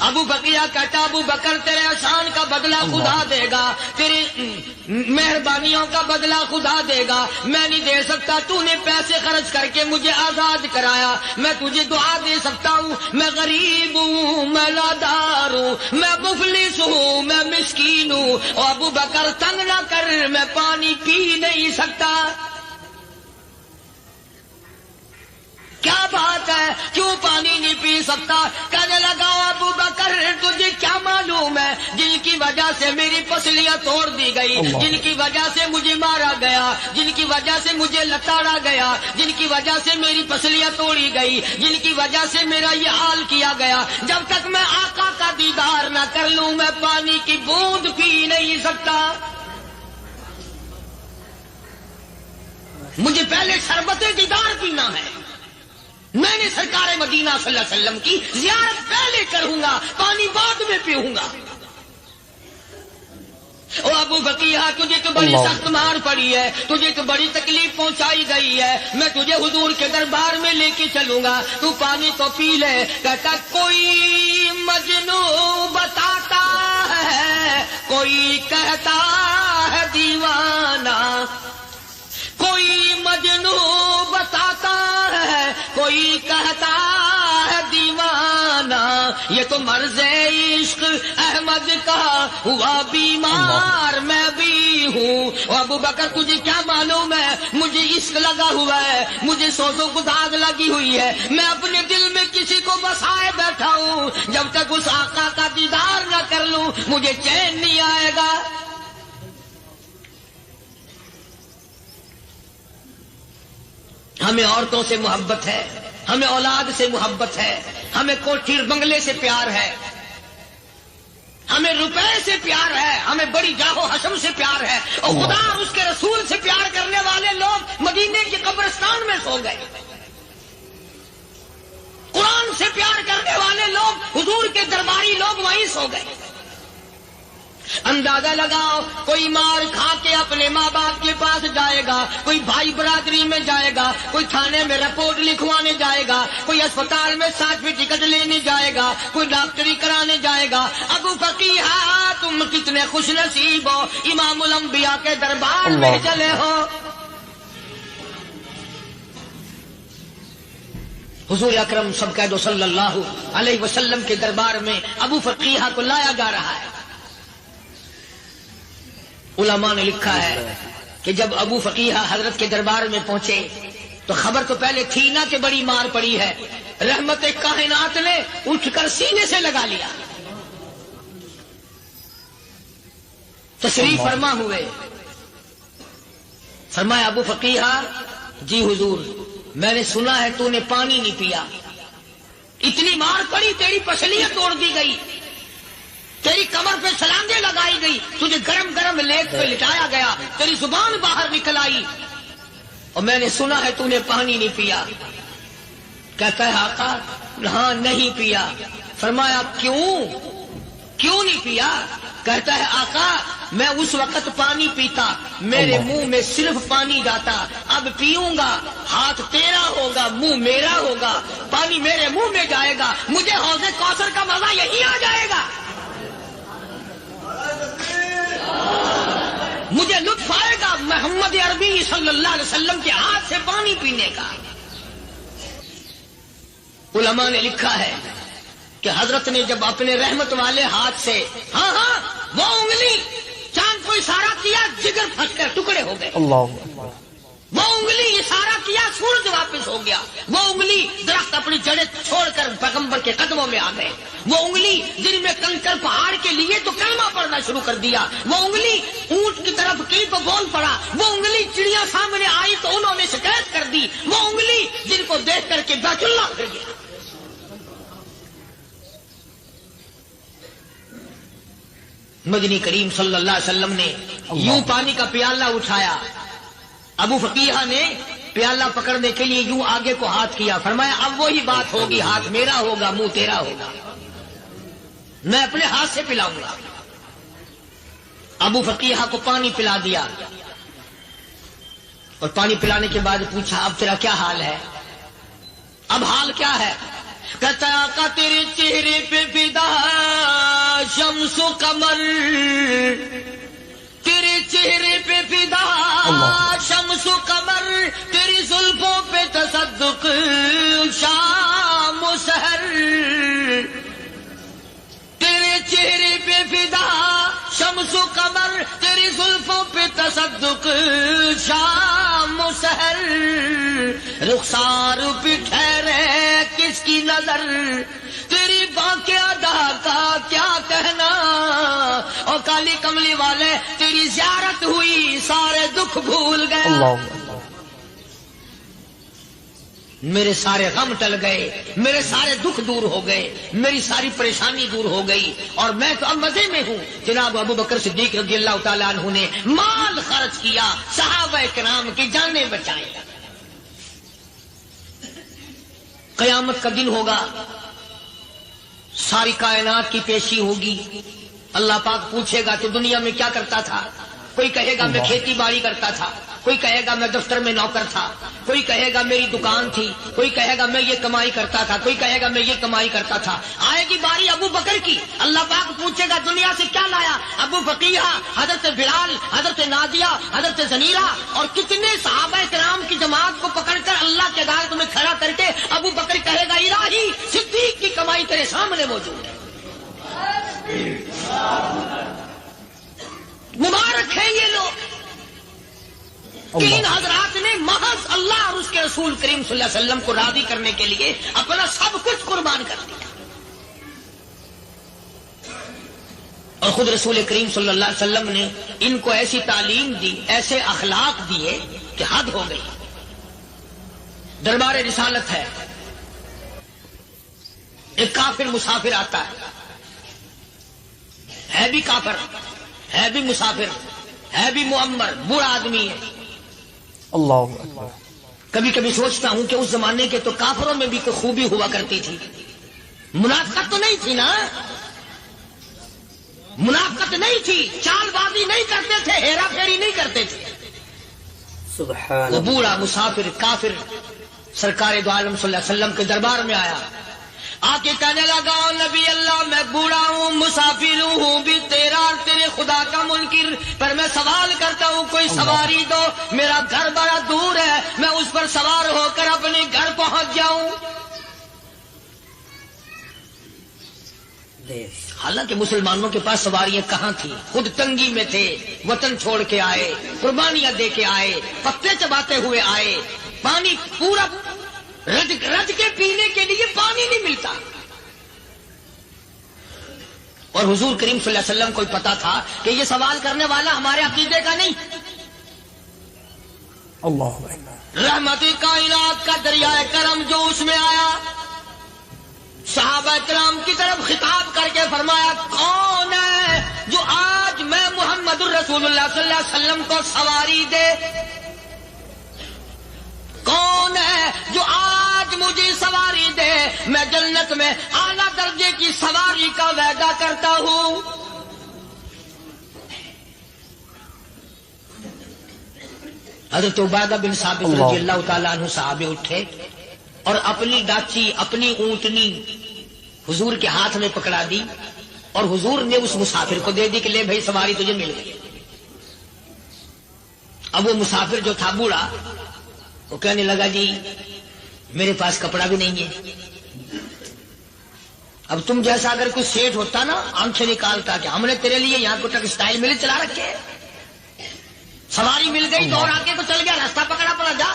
Speaker 1: ابو بکیا کہتا ابو بکر تیرے احسان کا بدلہ خدا دے گا، تیری مہربانیوں کا بدلہ خدا دے گا، میں نہیں دے سکتا، تو نے پیسے خرچ کر کے مجھے آزاد کرایا، میں تجھے دعا دے سکتا ہوں، میں غریب ہوں، میں لادار ہوں، میں مفلس ہوں، میں مسکین ہوں، اور ابو بکر تنگ نہ کر، میں پانی پی نہیں سکتا۔ کیا بات ہے، کیوں پانی نہیں پی سکتا؟ کہنے لگا ابو بکر تجھے کیا معلوم ہے جن کی وجہ سے میری پسلیاں توڑ دی گئی، جن کی وجہ سے مجھے مارا گیا، جن کی وجہ سے مجھے لتاڑا گیا، جن کی وجہ سے میری پسلیاں توڑی گئی، جن کی وجہ سے میرا یہ حال کیا گیا، جب تک میں آقا کا دیدار نہ کر لوں میں پانی کی بوند پی نہیں سکتا۔ مجھے پہلے شربت دیدار پینا ہے، میں نے سرکار مدینہ صلی اللہ علیہ وسلم کی زیارت پہلے کروں گا، پانی بعد میں پیوں گا۔ او ابو بکیہ تجھے تو بڑی سخت مار پڑی ہے، تجھے تو بڑی تکلیف پہنچائی گئی ہے، میں تجھے حضور کے دربار میں لے کے چلوں گا، تو پانی تو پی لے۔ کہتا کوئی مجنون بتاتا ہے، کوئی کہتا ہے دیوانہ، کوئی مجنون بتاتا ہے، کوئی کہتا ہے دیوانہ، یہ تو مرض عشق احمد کا ہوا بیمار میں بھی ہوں۔ ابو بکر تجھے کیا معلوم ہے مجھے عشق لگا ہوا ہے، مجھے سوزوں کو داغ لگی ہوئی ہے، میں اپنے دل میں کسی کو بسائے بیٹھا ہوں، جب تک اس آقا کا دیدار نہ کر لوں مجھے چین نہیں آئے گا۔ ہمیں عورتوں سے محبت ہے، ہمیں اولاد سے محبت ہے، ہمیں کوٹھی بنگلے سے پیار ہے، ہمیں روپے سے پیار ہے، ہمیں بڑی جاہ و حشم سے پیار ہے، اور خدا اور اس کے رسول سے پیار کرنے والے لوگ مدینے کے قبرستان میں سو گئے، قرآن سے پیار کرنے والے لوگ حضور کے درباری لوگ وہیں سو گئے۔ اندازہ لگاؤ، کوئی مار کھا کے اپنے ماں باپ کے پاس جائے گا، کوئی بھائی برادری میں جائے گا، کوئی تھانے میں رپورٹ لکھوانے جائے گا، کوئی اسپتال میں سرٹیفکیٹ لینے جائے گا، کوئی ڈاکٹری کرانے جائے گا۔ ابو بکیہ تم کتنے خوش نصیب ہو، امام الانبیاء کے دربار میں چلے ہو۔ حضور اکرم سب کہہ دو صلی اللہ علیہ وسلم کے دربار میں ابو بکیہ کو لایا جا رہا ہے۔ علماء نے لکھا ہے کہ جب ابو بکیہ حضرت کے دربار میں پہنچے تو خبر تو پہلے تھی نہ کہ بڑی مار پڑی ہے، رحمت کائنات نے اٹھ کر سینے سے لگا لیا، تشریف فرما ہوئے، فرمایا ابو بکیہ جی حضور میں نے سنا ہے تو نے پانی نہیں پیا، اتنی مار پڑی تیری پسلیاں توڑ دی گئی، تیری کمر پہ چھلانگیں لگائی گئی، تجھے گرم گرم لیپ پہ لٹایا گیا، تیری زبان باہر نکل آئی، اور میں نے سنا ہے تو نے پانی نہیں پیا۔ کہتا ہے آقا ہاں نہیں پیا۔ فرمایا کیوں نہیں پیا؟ کہتا ہے آقا میں اس وقت پانی پیتا میرے منہ میں صرف پانی جاتا، اب پیوں گا ہاتھ تیرا ہوگا منہ میرا ہوگا، پانی میرے منہ میں جائے گا، مجھے حوض کوثر کا مزہ یہی آ جائے گا، مجھے لطف آئے گا محمد عربی صلی اللہ علیہ وسلم کے ہاتھ سے پانی پینے کا۔ علماء نے لکھا ہے کہ حضرت نے جب اپنے رحمت والے ہاتھ سے ہاں وہ انگلی چاند کو اشارہ کیا، جگر پھٹ کر ٹکڑے ہو گئے، وہ انگلی اشارہ کیا سورج واپس ہو گیا، وہ انگلی درخت اپنی جڑیں چھوڑ کر پیغمبر کے قدموں میں آ گئے، وہ انگلی جن میں کنکر پہاڑ کے لیے تو کلمہ پڑھنا شروع کر دیا، وہ انگلی اونٹ کی طرف کی تو بول پڑا، وہ انگلی چڑیا سامنے آئی تو انہوں نے شکایت کر دی، وہ انگلی جن کو دیکھ کر کے بیت اللہ پھر گیا۔ مدنی کریم صلی اللہ علیہ وسلم نے یوں پانی کا پیالہ اٹھایا، ابو بکیہ نے پیالہ پکڑنے کے لیے یوں آگے کو ہاتھ کیا، فرمایا اب وہی بات ہوگی، ہاتھ میرا ہوگا منہ تیرا ہوگا، میں اپنے ہاتھ سے پلاؤں گا۔ ابو بکیہ کو پانی پلا دیا، اور پانی پلانے کے بعد پوچھا اب تیرا کیا حال ہے؟ اب حال کیا ہے؟ کہتا آقا تیرے چہرے پہ فدا شمس و قمر، تیرے چہرے پہ فدا شمس و قمر، تیری زلفوں پہ تصدق شام و سحر، تیرے چہرے پہ فدا شمس و قمر، تیری زلفوں پہ تصدق شام و سحر، رخسار پہ ٹھہرے کس کی نظر، تیری باقی ادا کا کیا کہنا، اور کالی کملی والے تیری زیارت ہوئی سارے دکھ بھول گئے، میرے سارے غم ٹل گئے، میرے سارے دکھ دور ہو گئے، میری ساری پریشانی دور ہو گئی، اور میں تو اب مزے میں ہوں۔ جناب ابو بکر صدیق رضی اللہ تعالیٰ عنہ نے مال خرچ کیا، صحابہ کرام کی جانیں بچائیں۔ قیامت کا دن ہوگا، ساری کائنات کی پیشی ہوگی، اللہ پاک پوچھے گا کہ دنیا میں کیا کرتا تھا؟ کوئی کہے گا میں کھیتی باڑی کرتا تھا، کوئی کہے گا میں دفتر میں نوکر تھا، کوئی کہے گا میری دکان تھی، کوئی کہے گا میں یہ کمائی کرتا تھا، کوئی کہے گا میں یہ کمائی کرتا تھا۔ آئے گی باری ابو بکر کی، اللہ پاک پوچھے گا دنیا سے کیا لایا؟ ابو بقیہ، حضرت بلال، حضرت نادیہ، حضرت زنیرہ اور کتنے صحابہ کرام کی جماعت کو پکڑ کر اللہ کے عدالت میں کھڑا کر کے ابو بکر کہے گا الہی صدیق کی کمائی تیرے سامنے موجود ہے۔ مبارک ہیں یہ لوگ، تین حضرات نے محض اللہ اور اس کے رسول کریم صلی اللہ علیہ وسلم کو راضی کرنے کے لیے اپنا سب کچھ قربان کر دیا، اور خود رسول کریم صلی اللہ علیہ وسلم نے ان کو ایسی تعلیم دی، ایسے اخلاق دیے کہ حد ہو گئی۔ دربار رسالت ہے، ایک کافر مسافر آتا ہے بھی کافر، ہے بھی مسافر، ہے بھی معمر، بوڑھا آدمی ہے۔
Speaker 3: اللہ اکبر۔
Speaker 1: کبھی کبھی سوچتا ہوں کہ اس زمانے کے تو کافروں میں بھی کوئی خوبی ہوا کرتی تھی، منافقت تو نہیں تھی نا، منافقت نہیں تھی، چال بازی نہیں کرتے تھے، ہیرا پھیری نہیں کرتے تھے۔
Speaker 3: سبحان
Speaker 1: وہ بوڑھا مسافر کافر سرکار دو عالم صلی اللہ علیہ وسلم کے دربار میں آیا، آ کے کہنے لگا نبی اللہ میں بوڑھا ہوں، مسافر ہوں بھی تیرا اور تیرے خدا کا منکر، پر میں سوال کرتا ہوں کوئی سواری دو، میرا گھر بڑا دور ہے، میں اس پر سوار ہو کر اپنے گھر پہنچ جاؤں۔ حالانکہ مسلمانوں کے پاس سواریاں کہاں تھیں، خود تنگی میں تھے، وطن چھوڑ کے آئے، قربانیاں دے کے آئے، پتے چباتے ہوئے آئے، پانی پورا رج کے پینے کے لیے پانی نہیں ملتا، اور حضور کریم صلی اللہ علیہ وسلم کو پتا تھا کہ یہ سوال کرنے والا ہمارے عقیدے کا نہیں۔
Speaker 3: اللہ اکبر۔
Speaker 1: رحمت کائنات کا دریائے کرم جو اس میں آیا، صحابہ کرام کی طرف خطاب کر کے فرمایا کون ہے جو آج میں محمد الرسول اللہ صلی اللہ علیہ وسلم کو سواری دے، کون ہے جو آج مجھے سواری دے، میں جنت میں اعلیٰ درجے کی سواری کا وعدہ کرتا ہوں۔ حضرت عبادہ بن ثابت رضی اللہ تعالیٰ عنہ صحابی اٹھے اور اپنی ڈاچی، اپنی اونٹنی حضور کے ہاتھ میں پکڑا دی، اور حضور نے اس مسافر کو دے دی کہ لے بھائی سواری تجھے مل گئی۔ اب وہ مسافر جو تھا بوڑھا، وہ کہنے لگا جی میرے پاس کپڑا بھی نہیں ہے۔ اب تم جیسا اگر کوئی سیٹ ہوتا نا، آنکھیں نکالتا کہ ہم نے تیرے لیے یہاں کو ٹیکسٹائل مل چلا رکھے، سواری مل گئی تو اور آگے کو چل گیا، راستہ پکڑا پڑا جا۔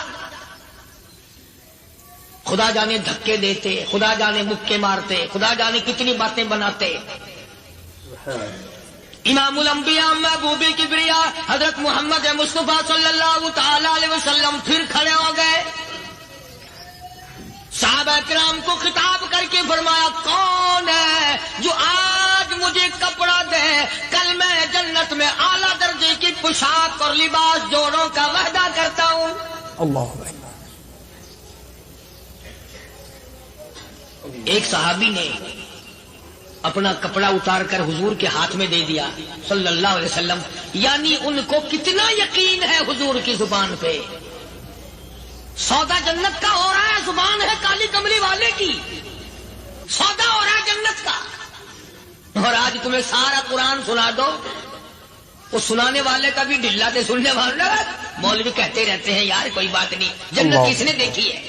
Speaker 1: خدا جانے دھکے دیتے، خدا جانے مکے مارتے، خدا جانے کتنی باتیں بناتے۔ امام الانبیاء محبوب کبریا حضرت محمد مصطفیٰ صلی اللہ تعالی علیہ وسلم پھر کھڑے ہو گئے، صحابہ کرام کو خطاب کر کے فرمایا کون ہے جو آج مجھے کپڑا دے، کل میں جنت میں اعلیٰ درجے کی پوشاک اور لباس جوڑوں کا وعدہ کرتا ہوں۔
Speaker 3: اللہ اکبر۔
Speaker 1: ایک صحابی نے اپنا کپڑا اتار کر حضور کے ہاتھ میں دے دیا صلی اللہ علیہ وسلم، یعنی ان کو کتنا یقین ہے حضور کی زبان پہ، سودا جنت کا ہو رہا ہے، زبان ہے کالی کملی والے کی، سودا ہو رہا ہے جنت کا. اور آج تمہیں سارا قرآن سنا دو، وہ سنانے والے کا بھی ڈلا سے سننے والا مولوی کہتے رہتے ہیں یار کوئی بات نہیں، جنت کس نے دیکھی ہے؟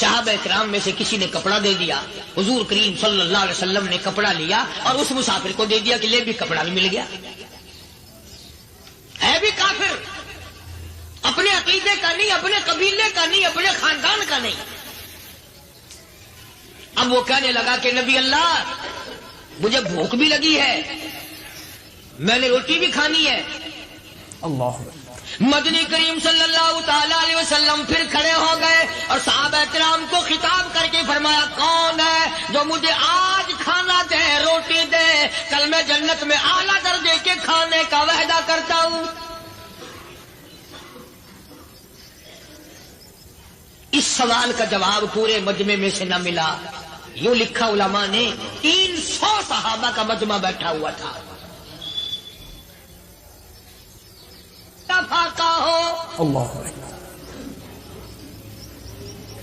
Speaker 1: صحابہ کرام میں سے کسی نے کپڑا دے دیا، حضور کریم صلی اللہ علیہ وسلم نے کپڑا لیا اور اس مسافر کو دے دیا کہ لے بھی کپڑا بھی مل گیا. ہے بھی کافر، اپنے عقیدے کا نہیں، اپنے قبیلے کا نہیں، اپنے خاندان کا نہیں. اب وہ کہنے لگا کہ نبی اللہ مجھے بھوک بھی لگی ہے، میں نے روٹی بھی کھانی ہے.
Speaker 3: اللہ
Speaker 1: مدنی کریم صلی اللہ تعالی علیہ وسلم پھر کھڑے ہو گئے اور صحابہ کرام کو خطاب کر کے فرمایا کون ہے جو مجھے آج کھانا دے، روٹی دے، کل میں جنت میں اعلیٰ درجے کے کھانے کا وعدہ کرتا ہوں. اس سوال کا جواب پورے مجمع میں سے نہ ملا. یوں لکھا علماء نے 300 صحابہ کا مجمع بیٹھا ہوا تھا. فاقہ ہو
Speaker 3: اللہ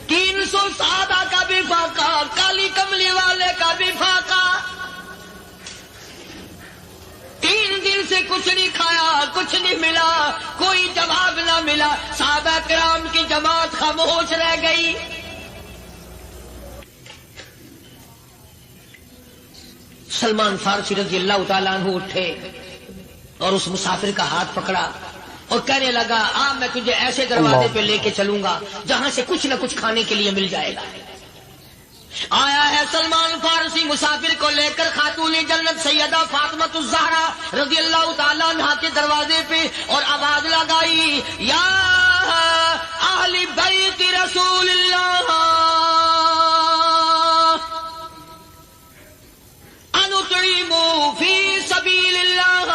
Speaker 1: 300 صحابہ کا بھی فاقہ، کالی کملی والے کا بھی فاقہ. 3 دن سے کچھ نہیں کھایا، کچھ نہیں ملا، کوئی جواب نہ ملا. صحابہ کرام کی جماعت خاموش رہ گئی. سلمان فارسی رضی اللہ تعالیٰ عنہ اٹھے اور اس مسافر کا ہاتھ پکڑا اور کہنے لگا میں تجھے ایسے دروازے پہ لے کے چلوں گا جہاں سے کچھ نہ کچھ کھانے کے لیے مل جائے گا. آیا ہے سلمان فارسی مسافر کو لے کر خاتون جنت سیدہ فاطمۃ الزہرا رضی اللہ تعالیٰ عنہا کے دروازے پہ اور آواز لگائی یا اہل بیت رسول اللہ انطعموا فی سبیل اللہ.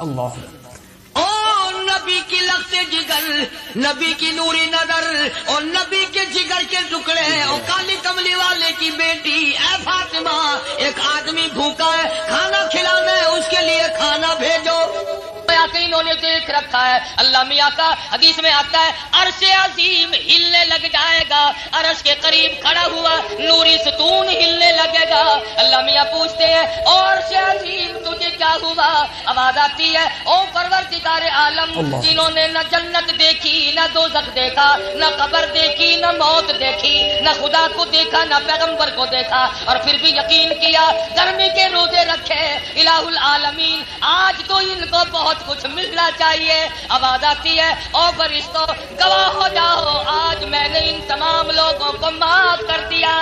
Speaker 3: اللہ
Speaker 1: او نبی کی لخت جگر، نبی کی نوری نظر اور نبی کے جگر کے ٹکڑے اور کالی کملی والے کی بیٹی اے فاطمہ، ایک آدمی بھوکا ہے، کھانا کھلانا ہے، اس کے لیے کھانا بھیجو. انہوں نے دیکھ رکھا ہے، اللہ میاں کا حدیث میں آتا ہے عرش عظیم ہلنے لگ جائے گا، عرش کے قریب کھڑا ہوا نوری ستون ہلنے لگے گا. اللہ میاں پوچھتے ہیں اور عرش عظیم تجھے کیا ہوا؟ آواز آتی ہے او پروردگار عالم، جنہوں نے نہ جنت دیکھی، نہ دوزخ دیکھا، نہ قبر دیکھی، نہ موت دیکھی، نہ خدا کو دیکھا، نہ پیغمبر کو دیکھا، اور پھر بھی یقین کیا، گرمی کے روزے رکھے، الہ العالمین آج تو ان کو بہت کچھ ملنا چاہیے. آواز آتی ہے او فرشتوں گواہ ہو جاؤ، آج میں نے ان تمام لوگوں کو معاف کر دیا.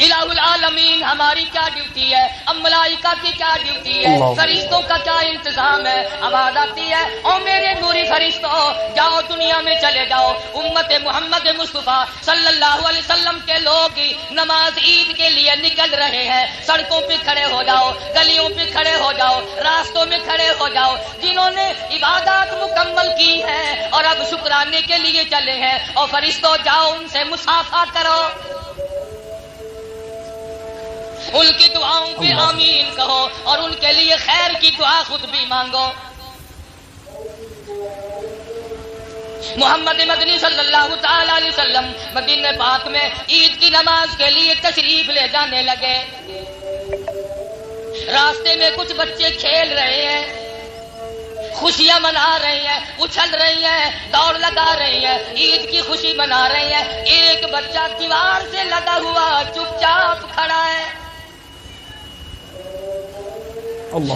Speaker 1: الہ العالمین ہماری کیا ڈیوٹی ہے، اب ملائکہ کی کیا ڈیوٹی ہے، فرشتوں کا کیا انتظام ہے. آواز آتی ہے او میرے نوری فرشتوں جاؤ دنیا میں چلے جاؤ، امت محمد مصطفیٰ صلی اللہ علیہ وسلم کے لوگ نماز عید کے لیے نکل رہے ہیں، سڑکوں پہ کھڑے ہو جاؤ، گلیوں پہ کھڑے ہو جاؤ، راستوں میں کھڑے ہو جاؤ، جنہوں نے عبادات مکمل کی ہے اور اب شکرانے کے لیے چلے ہیں، اور فرشتوں جاؤ ان سے مصافحہ کرو، ان کی دعاؤں پہ آمین کہو اور ان کے لیے خیر کی دعا خود بھی مانگو. محمد مدنی صلی اللہ تعالی علیہ وسلم مدینہ پاک میں عید کی نماز کے لیے تشریف لے جانے لگے. راستے میں کچھ بچے کھیل رہے ہیں، خوشیاں منا رہے ہیں، اچھل رہی ہیں، دوڑ لگا رہی ہیں، عید کی خوشی منا رہی ہیں. ایک بچہ دیوار سے لگا ہوا چپ چاپ کھڑا ہے.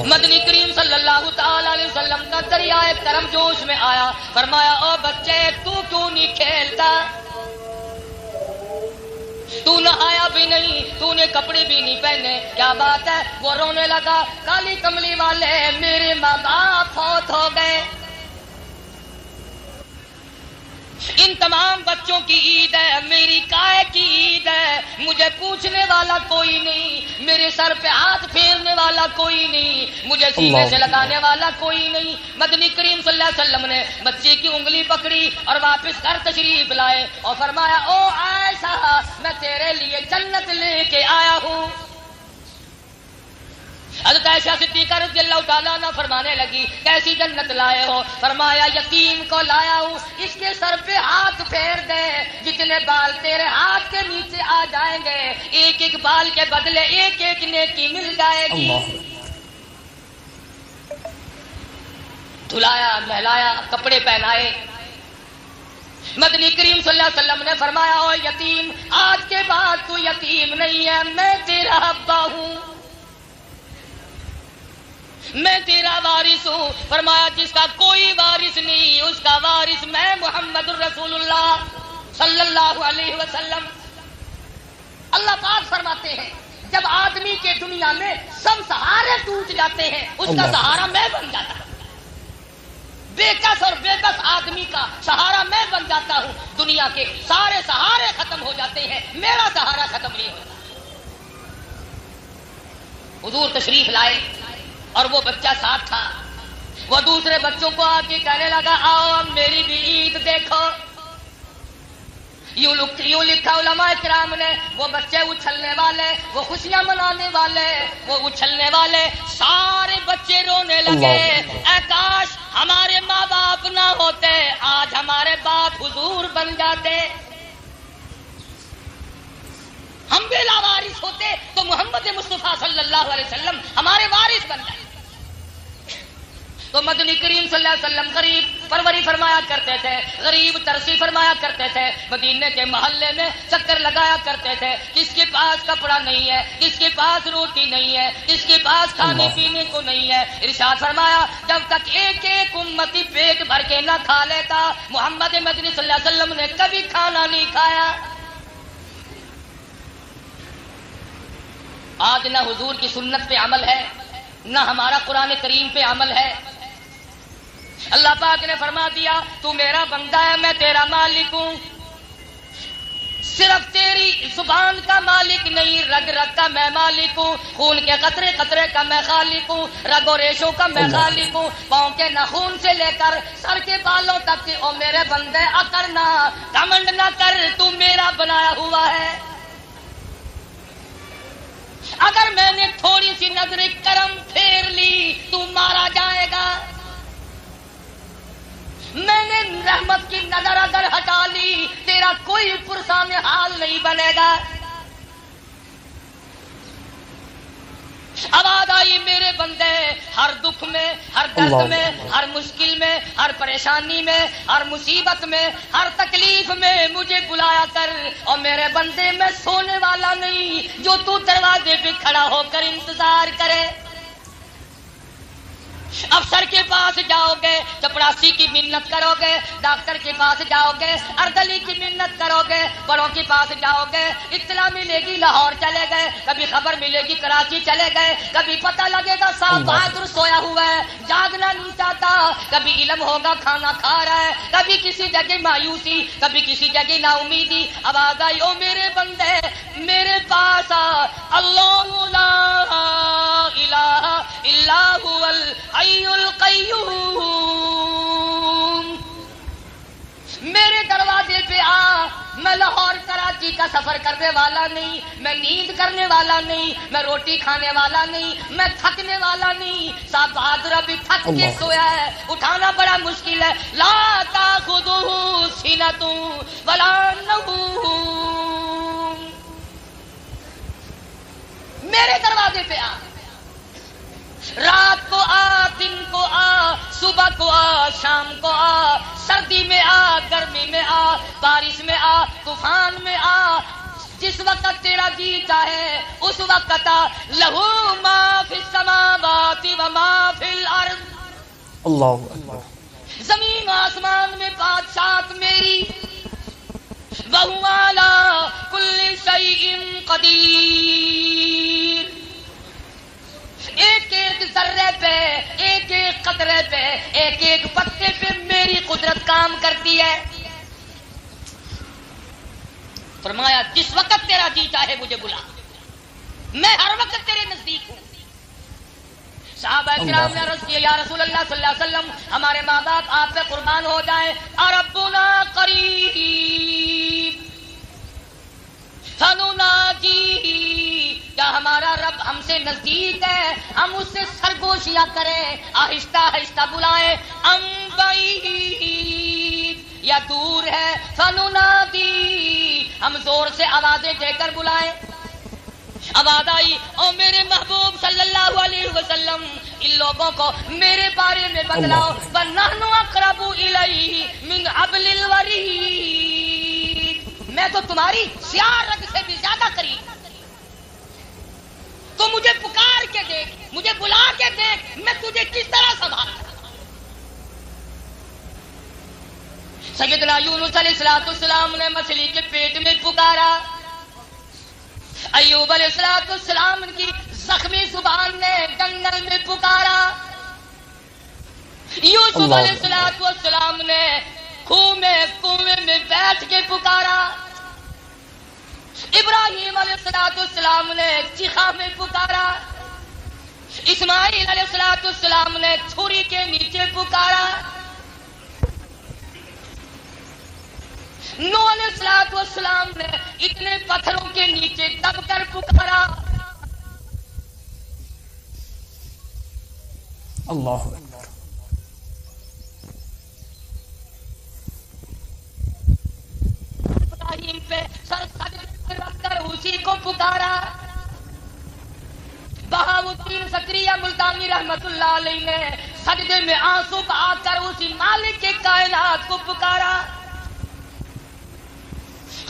Speaker 1: مدنی کریم صلی اللہ تعالی علیہ وسلم کا دریائے کرم جوش میں آیا، فرمایا او بچے تو کیوں نہیں کھیلتا، تو نہایا بھی نہیں، تو نے کپڑے بھی نہیں پہنے، کیا بات ہے؟ وہ رونے لگا کالی کملی والے میرے ماں باپ فوت ہو گئے. ان تمام بچوں کی عید ہے، میری کائے کی عید ہے، مجھے پوچھنے والا کوئی نہیں، میرے سر پہ ہاتھ پھیرنے والا کوئی نہیں، مجھے سینے سے لگانے والا کوئی نہیں. مدنی کریم صلی اللہ علیہ وسلم نے بچے کی انگلی پکڑی اور واپس گھر تشریف لائے اور فرمایا او عائشہ میں تیرے لیے جنت لے کے آیا ہوں. حضرت عائشہ صدیقہ رضی اللہ تعالیٰ عنہ فرمانے لگی کیسی جنت لائے ہو؟ فرمایا یتیم کو لایا ہوں، اس کے سر پہ ہاتھ پھیر دے، جتنے بال تیرے ہاتھ کے نیچے آ جائیں گے ایک ایک بال کے بدلے ایک ایک نیکی مل جائے گی۔ دھلایا، نہلایا، کپڑے پہنائے۔ مدنی کریم صلی اللہ علیہ وسلم نے فرمایا او یتیم، آج کے بعد تو یتیم نہیں ہے، میں تیرا ابا ہوں، میں تیرا وارث ہوں۔ فرمایا جس کا کوئی وارث نہیں اس کا وارث میں محمد الرسول اللہ صلی اللہ علیہ وسلم۔ اللہ پاک فرماتے ہیں جب آدمی کے دنیا میں سب سہارے ٹوٹ جاتے ہیں اس کا سہارا میں بن جاتا ہوں، بے کس اور بے بس آدمی کا سہارا میں بن جاتا ہوں۔ دنیا کے سارے سہارے ختم ہو جاتے ہیں، میرا سہارا ختم نہیں ہوتا۔ حضور تشریف لائے اور وہ بچہ ساتھ تھا، وہ دوسرے بچوں کو آ کے کہنے لگا آؤ اب میری بھی عید دیکھو۔ یوں لکھا علماء کرام نے، وہ بچے اچھلنے والے، وہ خوشیاں منانے والے، وہ اچھلنے والے، سارے بچے رونے لگے۔ اے کاش ہمارے ماں باپ نہ ہوتے، آج ہمارے باپ حضور بن جاتے، ہم بھی لاوارث ہوتے تو محمد مصطفیٰ صلی اللہ علیہ وسلم ہمارے وارث بن جائے۔ تو مدنی کریم صلی اللہ علیہ وسلم غریب پروری فرمایا کرتے تھے، غریب ترسی فرمایا کرتے تھے، مدینے کے محلے میں چکر لگایا کرتے تھے، کس کے پاس کپڑا نہیں ہے، کس کے پاس روٹی نہیں ہے، کس کے پاس کھانے پینے کو نہیں ہے۔ ارشاد فرمایا جب تک ایک ایک امتی پیٹ بھر کے نہ کھا لیتا محمد مدنی صلی اللہ علیہ وسلم نے کبھی کھانا نہیں کھایا۔ آج نہ حضور کی سنت پہ عمل ہے، نہ ہمارا قرآن کریم پہ عمل ہے۔ اللہ پاک نے فرما دیا تو میرا بندہ ہے، میں تیرا مالک ہوں، صرف تیری زبان کا مالک نہیں، رگ رگ کا میں مالک ہوں، خون کے قطرے قطرے کا میں خالق ہوں، رگ و ریشوں کا میں خالق ہوں، پاؤں کے ناخون سے لے کر سر کے بالوں تک کی او میرے بندے اکرنا گھمنڈ نہ کر، تو میرا بنایا ہوا ہے۔ اگر میں نے تھوڑی سی نظر کرم پھیر لی تو مارا جائے گا، میں نے رحمت کی نظر اگر ہٹا لی تیرا کوئی پرسان حال نہیں بنے گا۔ آواز آئی میرے بندے ہر دکھ میں، ہر درد میں، ہر مشکل میں، ہر پریشانی میں، ہر مصیبت میں، ہر تکلیف میں مجھے بلایا کر، اور میرے بندے میں سونے والا نہیں جو تو دروازے پہ کھڑا ہو کر انتظار کرے۔ افسر کے پاس جاؤ گے چپڑاسی کی منت کرو گے، ڈاکٹر کے پاس جاؤ گے اردلی کی منت کرو گے، بڑوں کے پاس جاؤ گے اطلاع ملے گی لاہور چلے گئے، کبھی خبر ملے گی کراچی چلے گئے، کبھی پتہ لگے گا صاحب بہادر سویا ہوا ہے جاگنا نہیں چاہتا، کبھی علم ہوگا کھانا کھا رہا ہے، کبھی کسی جگہ مایوسی، کبھی کسی جگہ نا امیدی۔ آواز آئی او میرے بندے میرے پاس آ، اللہ لا الہ الا هو الحی القیوم، میرے دروازے پہ آ، میں لاہور کراچی کا سفر کرنے والا نہیں، میں نیند کرنے والا نہیں، میں روٹی کھانے والا نہیں، میں تھکنے والا نہیں۔ صاحب بہادر ابھی تھک کے سویا ہے، اٹھانا بڑا مشکل ہے۔ لا تاخذہ سنۃ ولا نوم، میرے دروازے پہ آ، رات کو آ، دن کو آ، صبح کو آ، شام کو آ، سردی میں آ، گرمی میں آ، بارش میں آ، طوفان میں آ، جس وقت تیرا جی چاہے اس وقت آ۔ لہو ما فی السماوات و ما فی الارض،
Speaker 3: اللہ اکبر،
Speaker 1: زمین آسمان میں بادشاہت میری، وَهُوَ عَلَىٰ كُلِّ شَيْءٍ قَدِيرٌ، ایک ایک ذرے پہ، ایک ایک قطرے پہ، ایک ایک پتے پہ میری قدرت کام کرتی ہے۔ فرمایا جس وقت تیرا جی چاہے مجھے بلا، میں ہر وقت تیرے نزدیک ہوں۔ صحابہ کرام نے عرض کیا یا رسول اللہ صلی اللہ علیہ وسلم ہمارے ماں باپ آپ پہ قربان ہو جائیں، ربنا قریب فنناجی، کیا ہمارا رب ہم سے نزدیک ہے، ہم کریں, آہستہ آہستہ بلائیں, ام بعید یا دور ہے, فننادی ہم زور سے آوازیں دے کر بلائیں. آواز آئی, او میرے محبوب صلی اللہ علیہ وسلم ان لوگوں کو میرے بارے میں بتلاؤ. وَنَحْنُ أَقْرَبُ إِلَيْهِ مِنْ حَبْلِ الْوَرِيدِ, میں تو تمہاری سیاہ رگ سے بھی زیادہ قریب. تو مجھے پکار کے دیکھ, مجھے بلا کے دیکھ, میں تجھے کس طرح سنبھالتا. سیدنا یونس علیہ السلام نے مچھلی کے پیٹ میں پکارا. ایوب علیہ السلام کی زخمی زبان نے جنگل میں پکارا. یوسف علیہ السلام نے کنویں میں بیٹھ کے پکارا. ابراہیم علیہ السلام نے چیخا میں پکارا. اسماعیل علیہ السلام نے چھری کے نیچے پکارا. نوح علیہ السلام نے اتنے پتھروں کے نیچے دب کر پکارا.
Speaker 3: اللہ اکبر.
Speaker 1: ابراہیم پہ سر رکھ کر اسی کو پکارا. بہاؤدین زکریا ملتانی رحمت اللہ علیہ نے سجدے میں آنسو بہا کر اسی مالک کے کائنات کو پکارا.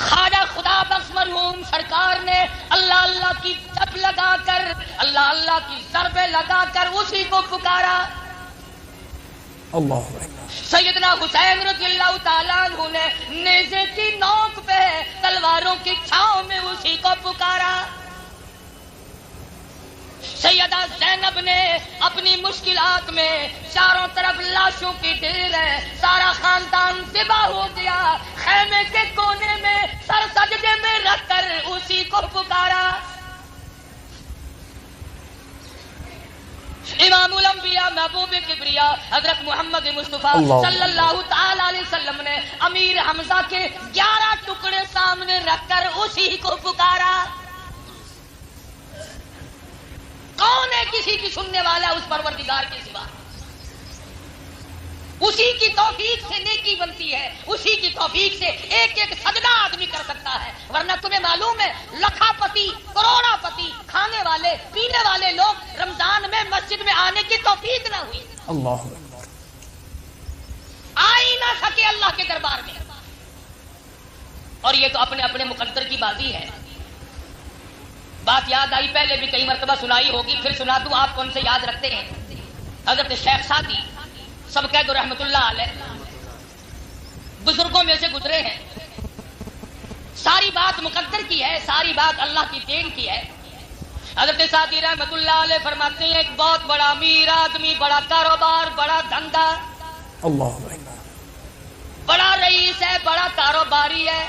Speaker 1: خواجہ خدا بخش مرحوم سرکار نے اللہ اللہ کی جپ لگا کر, اللہ اللہ کی ضربیں لگا کر اسی کو پکارا.
Speaker 3: اللہ اکبر.
Speaker 1: سیدنا حسین رضی اللہ تعالیٰ عنہ نے نیزے کی نوک پہ تلواروں کی چھاؤں میں اسی کو پکارا. سیدہ زینب نے اپنی مشکلات میں چاروں طرف لاشوں کی ڈھیر ہے, سارا خاندان تباہ ہو گیا, خیمے کے کونے میں سر سجدے میں رکھ کر اسی کو پکارا. امام الانبیاء محبوب کبریا حضرت محمد مصطفیٰ صلی اللہ تعالی علیہ وسلم نے امیر حمزہ کے 11 ٹکڑے سامنے رکھ کر اسی کو پکارا. کون ہے کسی کی سننے والا اس پروردگار کے سوا؟ اسی کی توفیق سے نیکی بنتی ہے, اسی کی توفیق سے ایک ایک سجدہ آدمی کر سکتا ہے. ورنہ تمہیں معلوم ہے لکھا پتی کروڑا پتی کھانے والے پینے والے لوگ رمضان میں مسجد میں آنے کی توفیق نہ ہوئی,
Speaker 3: اللہ اکبر.
Speaker 1: آ ہی نہ سکے اللہ کے دربار میں. اور یہ تو اپنے اپنے مقدر کی بازی ہے. بات یاد آئی, پہلے بھی کئی مرتبہ سنائی ہوگی, پھر سنا دوں, آپ کون سے یاد رکھتے ہیں. حضرت شیخ سعدی سب کہہ دو رحمت اللہ علیہ, بزرگوں میں سے گزرے ہیں. ساری بات مقدر کی ہے, ساری بات اللہ کی دین کی ہے. حضرت سعدی رحمت اللہ علیہ فرماتے ہیں ایک بہت بڑا امیر آدمی, بڑا کاروبار, بڑا دھندا,
Speaker 3: اللہ اکبر.
Speaker 1: بڑا رئیس ہے, بڑا کاروباری ہے,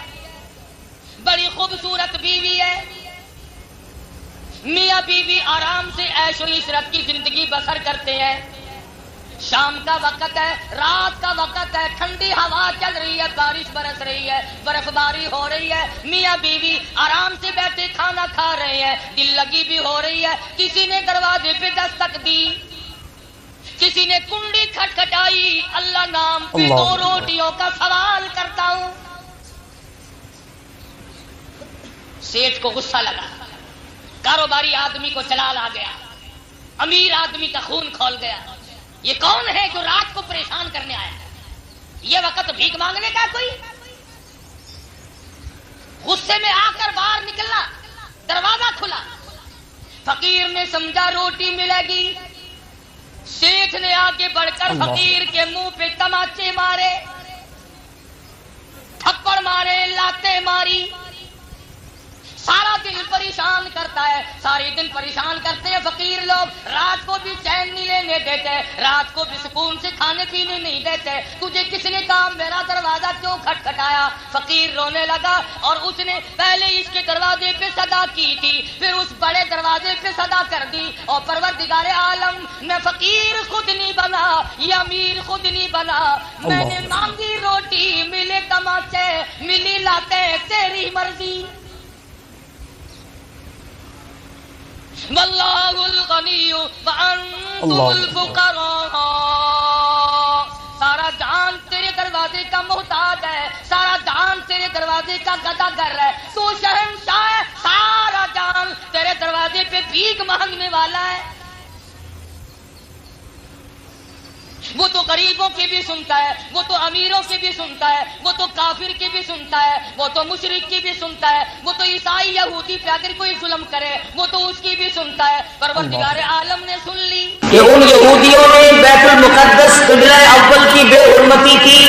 Speaker 1: بڑی خوبصورت بیوی ہے. میاں بیوی آرام سے عیش و عشرت کی زندگی بسر کرتے ہیں. شام کا وقت ہے, رات کا وقت ہے, ٹھنڈی ہوا چل رہی ہے, بارش برس رہی ہے, برف باری ہو رہی ہے. میاں بیوی آرام سے بیٹھے کھانا کھا رہے ہیں, دل لگی بھی ہو رہی ہے. کسی نے دروازے پہ دستک دی, کسی نے کنڈی کھٹکھٹائی. اللہ نام پہ 2 روٹیوں کا سوال کرتا ہوں. سیٹھ کو غصہ لگا, کاروباری آدمی کو چلال آ گیا, امیر آدمی کا خون کھول گیا. یہ کون ہے جو رات کو پریشان کرنے آیا ہے؟ یہ وقت بھیک مانگنے کا کوئی؟ غصے میں آ کر باہر نکلنا, دروازہ کھلا. فقیر نے سمجھا روٹی ملے گی. سیٹھ نے آگے بڑھ کر فقیر کے منہ پہ تماچے مارے, تھپڑ مارے, لاتے ماری. سارا دن پریشان کرتا ہے, سارے دن پریشان کرتے ہیں فقیر لوگ. رات کو بھی چین نہیں لینے دیتے, رات کو بھی سکون سے کھانے پینے نہیں دیتے. تجھے کس نے کہا میرا دروازہ کیوں کھٹکھٹایا؟ فقیر رونے لگا, اور اس نے پہلے اس کے دروازے پہ صدا کی تھی, پھر اس بڑے دروازے پہ صدا کر دی. اور پروردگار عالم, میں فقیر خود نہیں بنا, یہ امیر خود نہیں بنا. میں نے مانگی روٹی, ملے تماچے, ملی لاتے, تیری مرضی. واللہ الغنی وانتم
Speaker 3: اللہ
Speaker 1: الفقراء. سارا جہان تیرے دروازے کا محتاج ہے، سارا جہان تیرے دروازے کا گداگر ہے، تو شہنشاہ ہے، سارا جہان تیرے دروازے پہ بھیک مانگنے والا ہے. وہ تو غریبوں کی بھی سنتا ہے، وہ تو امیروں کی بھی سنتا ہے، وہ تو کافر کی بھی سنتا ہے، وہ تو مشرک کی بھی سنتا ہے، وہ تو عیسائی یہودی پہ اگر کوئی ظلم کرے وہ تو اس کی بھی سنتا ہے. پروردگار عالم نے سن لی
Speaker 4: کہ ان یہودیوں نے بیت المقدس قبلہ اول کی بے حرمتی کی،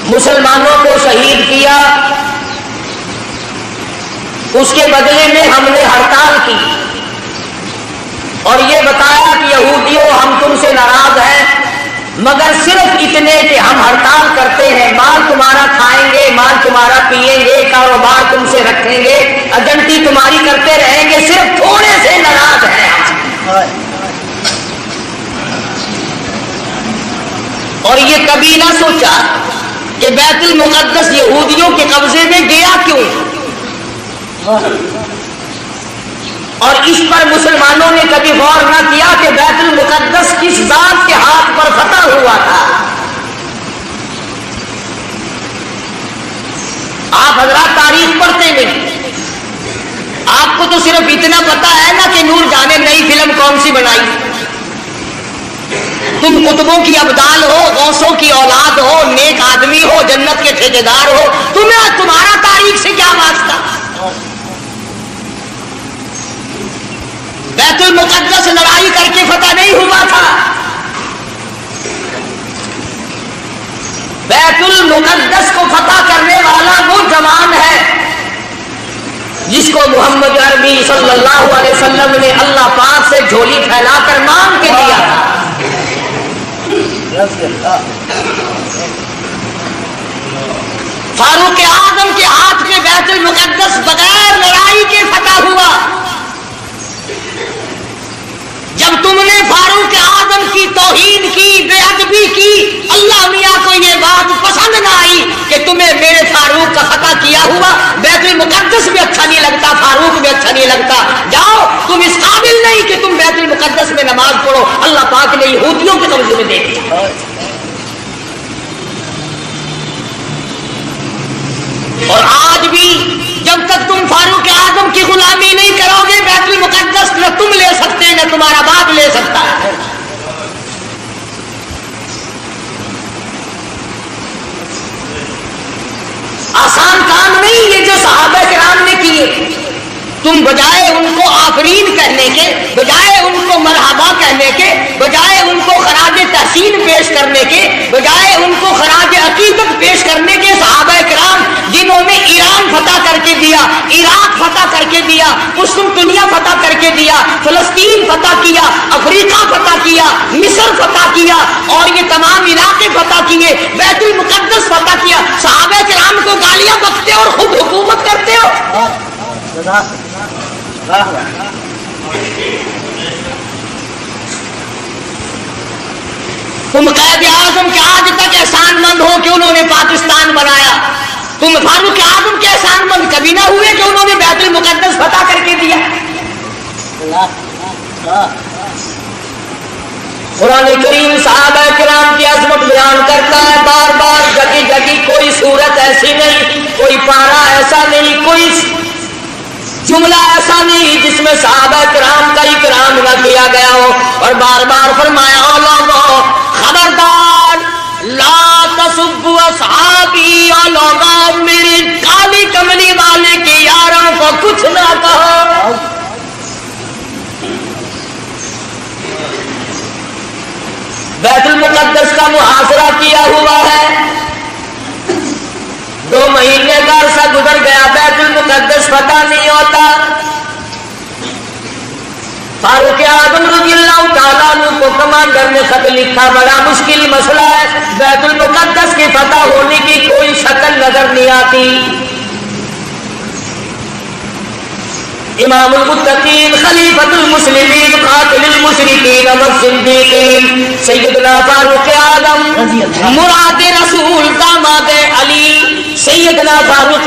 Speaker 4: مسلمانوں کو شہید کیا، اس کے بدلے میں ہم نے ہڑتال کی اور یہ بتایا کہ یہودیوں ہم تم سے ناراض ہیں، مگر صرف اتنے کہ ہم ہڑتال کرتے ہیں، مال تمہارا کھائیں گے، مال تمہارا پیئیں گے، کاروبار تم سے رکھیں گے، ایجنٹی تمہاری کرتے رہیں گے، صرف تھوڑے سے ناراض ہیں ہم. اور یہ کبھی نہ سوچا کہ بیت المقدس یہودیوں کے قبضے میں گیا کیوں، اور اس پر مسلمانوں نے کبھی غور نہ کیا کہ بیت المقدس کس ذات کے ہاتھ پر فتح ہوا تھا. آپ حضرات تاریخ پڑھتے نہیں، آپ کو تو صرف اتنا پتا ہے نا کہ نور جان نے نئی فلم کون سی بنائی. تم قطبوں کی ابدال ہو، غوثوں کی اولاد ہو، نیک آدمی ہو، جنت کے ٹھیکیدار ہو، تمہارا تاریخ سے کیا واسطہ. بیت المقدس لڑائی کر کے فتح نہیں ہوا تھا. بیت المقدس کو فتح کرنے والا وہ جوان ہے جس کو محمد عربی صلی اللہ علیہ وسلم نے اللہ پاک سے جھولی پھیلا کر مانگ کے دیا تھا. فاروق اعظم کے ہاتھ میں بیت المقدس بغیر لڑائی کے فتح ہوا. جب تم نے فاروق اعظم کی توہین کی، بے ادبی کی، اللہ میاں کو یہ بات پسند نہ آئی کہ تمہیں میرے فاروق کا فتح کیا ہوا بیت المقدس بھی اچھا نہیں لگتا، فاروق بھی اچھا نہیں لگتا، جاؤ تم اس قابل نہیں کہ تم بیت المقدس میں نماز پڑھو، اللہ پاک نے یہودیوں کے قبضے میں دے دیا. اور آج بھی جب تک تم فاروق اعظم کی غلامی نہیں کرو گے، بیت المقدس نہ تم لے سکتے نہ تمہارا باپ لے سکتا ہے. آسان کام نہیں یہ جو صحابہ کرام نے کیے. تم بجائے ان کو آفرین کہنے کے، بجائے ان کو مرحبا کہنے کے، بجائے ان کو خراج تحسین پیش کرنے کے، بجائے ان کو خراج عقیدت پیش کرنے کے، صحابہ کرام جنہوں نے ایران فتح کر کے دیا، عراق فتح کر کے دیا، قسطنطنیہ فتح کر کے دیا، فلسطین فتح کیا، افریقہ فتح کیا، مصر فتح کیا، اور یہ تمام علاقے فتح کیے، بیت المقدس فتح کیا، صحابہ کرام کو گالیاں بکتے اور خود حکومت کرتے ہو. تم قائد اعظم کے آج تک احسان مند ہو کہ انہوں نے پاکستان بنایا. تم فاروق اعظم کے احسان مند کبھی نہ ہوئے کہ انہوں نے بیت المقدس فتح کر کے دیا. قرآن کریم صحابہ کرام کی عظمت بیان کرتا ہے بار بار، جگہ جگہ کوئی صورت ایسی نہیں، کوئی پارا ایسا نہیں، کوئی جملہ ایسا نہیں جس میں صحابہ کرام کا اکرام نہ کیا گیا ہو. اور بار بار فرمایا او لوگو خبردار لا تسبوا اصحابی، او لوگو میری کالی کملی والے کے یاروں کو کچھ نہ کہو. بیت المقدس کا محاصرہ کیا ہوا ہے، 2 مہینے کا عرصہ گزر گیا، بیت المقدس فتح نہیں ہوتا. فاروق اعظم رضی اللہ تعالیٰ عنہ کو کمانڈر نے خط لکھا، بڑا مشکل مسئلہ ہے، بیت المقدس کی فتح ہونے کی کوئی شکل نظر نہیں آتی. امام المتقین خلیفۃ المسلمین قاتل المشرکین والصدیقین سیدنا فاروق اعظم مراد رسول داماد علی، سیدنا فاروق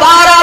Speaker 4: 12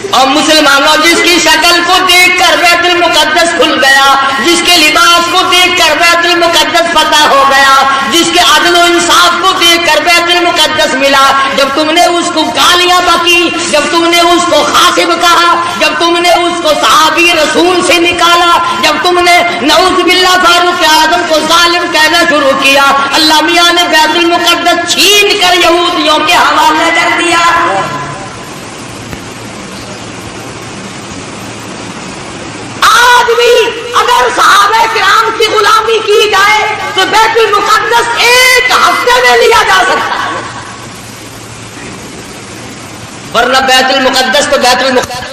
Speaker 4: اور مسلمانوں جس کی شکل کو دیکھ کر بیت المقدس کھل گیا، جس کے لباس کو دیکھ کر بیت المقدس فتح ہو گیا، جس کے عدل و انصاف کو دیکھ کر بیت المقدس ملا، جب تم نے اس کو گالیاں بکی، جب تم نے اس کو خاصب کہا، جب تم نے اس کو صحابی رسول سے نکالا، جب تم نے نعوذ باللہ فاروق اعظم کو ظالم کہنا شروع کیا، اللہ میاں نے بیت المقدس چھین کر یہودیوں کے حوالے کر دیا۔ آج بھی اگر صحابہ کرام کی غلامی کی جائے تو بیت المقدس ایک ہفتے میں لیا جا سکتا ہے، ورنہ بیت المقدس تو بیت المقدس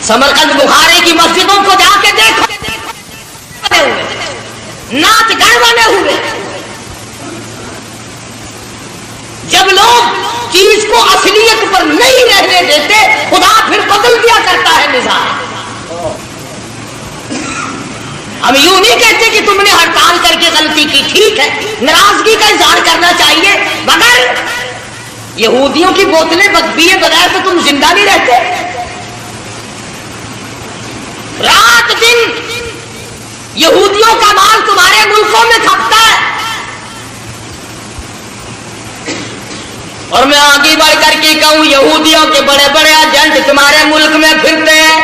Speaker 4: سمرقند بخاری کی مسجدوں کو جا کے دیکھو، ناچ گانے بنے ہوئے۔ جب لوگ چیز کو اصلیت پر نہیں رہنے دیتے، خدا پھر بدل دیا کرتا ہے نظام۔ ہم یوں نہیں کہتے کہ تم نے ہڑتال کر کے غلطی کی، ٹھیک ہے، ناراضگی کا اظہار کرنا چاہیے، مگر یہودیوں کی بوتلیں پیے بغیر تو تم زندہ نہیں رہتے۔ رات دن یہودیوں کا مال تمہارے ملکوں میں کھپتا ہے، اور میں آگے بڑھ کر کے کہوں یہودیوں کے بڑے بڑے ایجنٹ تمہارے ملک میں پھرتے ہیں۔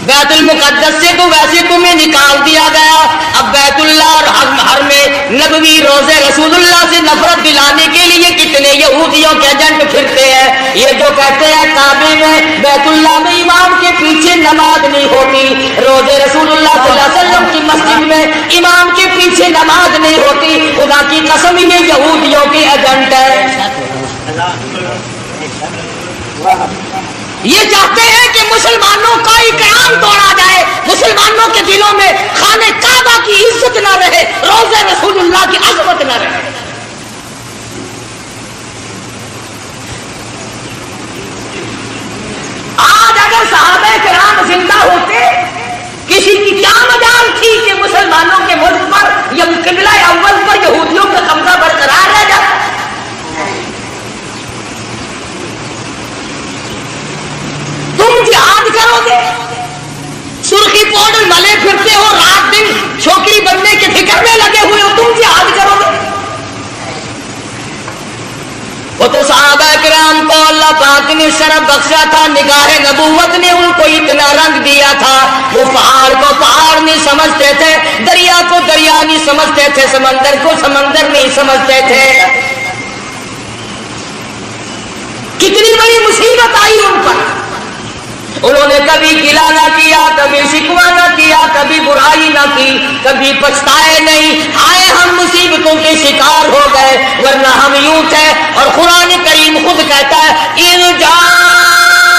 Speaker 4: بیت المقدس سے تو ویسے تمہیں نکال دیا گیا، اب بیت اللہ اور حرم نبوی روزے رسول اللہ سے نفرت دلانے کے لیے کتنے یہودیوں کے ایجنٹ پھرتے ہیں۔ یہ جو کہتے ہیں کعبے میں بیت اللہ میں امام کے پیچھے نماز نہیں ہوتی، روزے رسول اللہ صلی اللہ علیہ وسلم کی مسجد میں امام کے پیچھے نماز نہیں ہوتی، خدا کی قسم یہ یہودیوں کے ایجنٹ ہے۔ یہ چاہتے ہیں کہ مسلمانوں کا اکرام توڑا جائے، مسلمانوں کے دلوں میں خانہ کعبہ کی عزت نہ رہے، روزے رسول اللہ کی عظمت نہ رہے۔ آج اگر صحابہ کرام زندہ ہوتے، کسی کی کیا مجال تھی کہ مسلمانوں کے ملک پر یا قبلہ اول پر یہودیوں کا قبضہ برقرار رہ جاتا۔ تم جہاد کرو گے، سرخی پاؤڈر ملے پھرتے ہو، رات دن چھوکری بننے کے فکر میں لگے ہوئے ہو، تم جہاد کرو گے؟ وہ تو صحابہ کرام کو اللہ پاک نے شرف بخشا تھا، نگاہ نبوت نے ان کو اتنا رنگ دیا تھا، وہ پہاڑ کو پہاڑ نہیں سمجھتے تھے، دریا کو دریا نہیں سمجھتے تھے، سمندر کو سمندر نہیں سمجھتے تھے۔ کتنی بڑی مصیبت آئی ان پر، انہوں نے کبھی گلہ نہ کیا، کبھی شکوہ نہ کیا، کبھی برائی نہ کی، کبھی پچھتائے نہیں، آئے ہم مصیبتوں کے شکار ہو گئے، ورنہ ہم یوں تھے۔ اور قرآن کریم خود کہتا ہے اِذْ جَاءُوكُم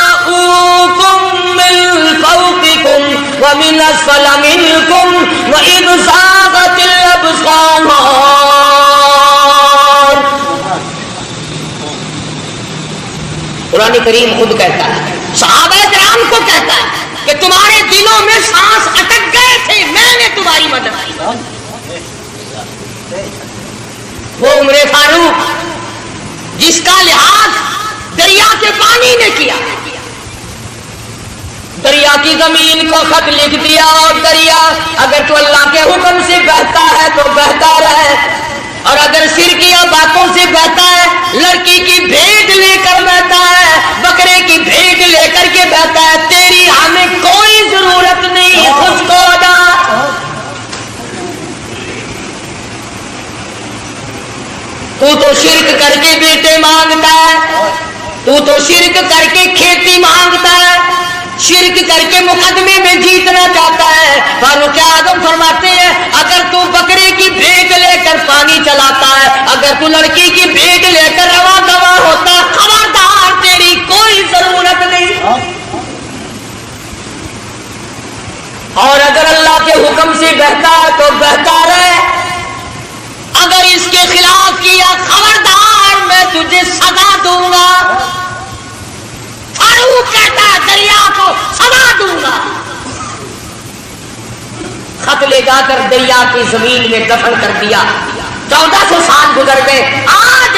Speaker 4: مِّن فَوْقِكُمْ وَمِنْ أَسْفَلَ مِنكُمْ وَإِذْ زَاغَتِ الْأَبْصَارُ۔ قرآن کریم خود کہتا ہے، صحابہ کرام کو کہتا ہے کہ تمہارے دلوں میں سانس اٹک گئے تھے، میں نے تمہاری مدد کی۔ وہ عمر فاروق جس کا لحاظ دریا کے پانی نے کیا، دریا کی زمین کو خط لکھ دیا، اور دریا اگر تو اللہ کے حکم سے بہتا ہے تو بہتا رہے، اور اگر شرکیہ باتوں سے بہتا ہے، لڑکی کی بھیٹ لے کر بہتا ہے، بکرے کی بھیٹ لے کر کے بہتا ہے، تیری ہمیں کوئی ضرورت نہیں، خود کو ادا۔ تو شرک کر کے بیٹے مانگتا ہے، تو شرک کر کے کھیتی مانگتا ہے، شرک کر کے مقدمے میں جیتنا چاہتا ہے۔ فاروق اعظم فرماتے ہیں اگر تو بکرے کی بھیٹ لے کر پانی چلاتا ہے، اگر تو لڑکی کی بھیٹ لے کر رواں دواں ہوتا، خبردار تیری کوئی ضرورت نہیں۔ اور اگر اللہ کے حکم سے بہتا ہے تو بہتا رہے، اگر اس کے خلاف کیا خبردار میں تجھے سزا دوں گا۔ فاروق کہتا ہے دریا کو سزا دوں گا۔ خط لے جا کر دریا کی زمین میں دفن کر دیا۔ 1400 سال گزر گئے، آج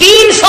Speaker 4: 300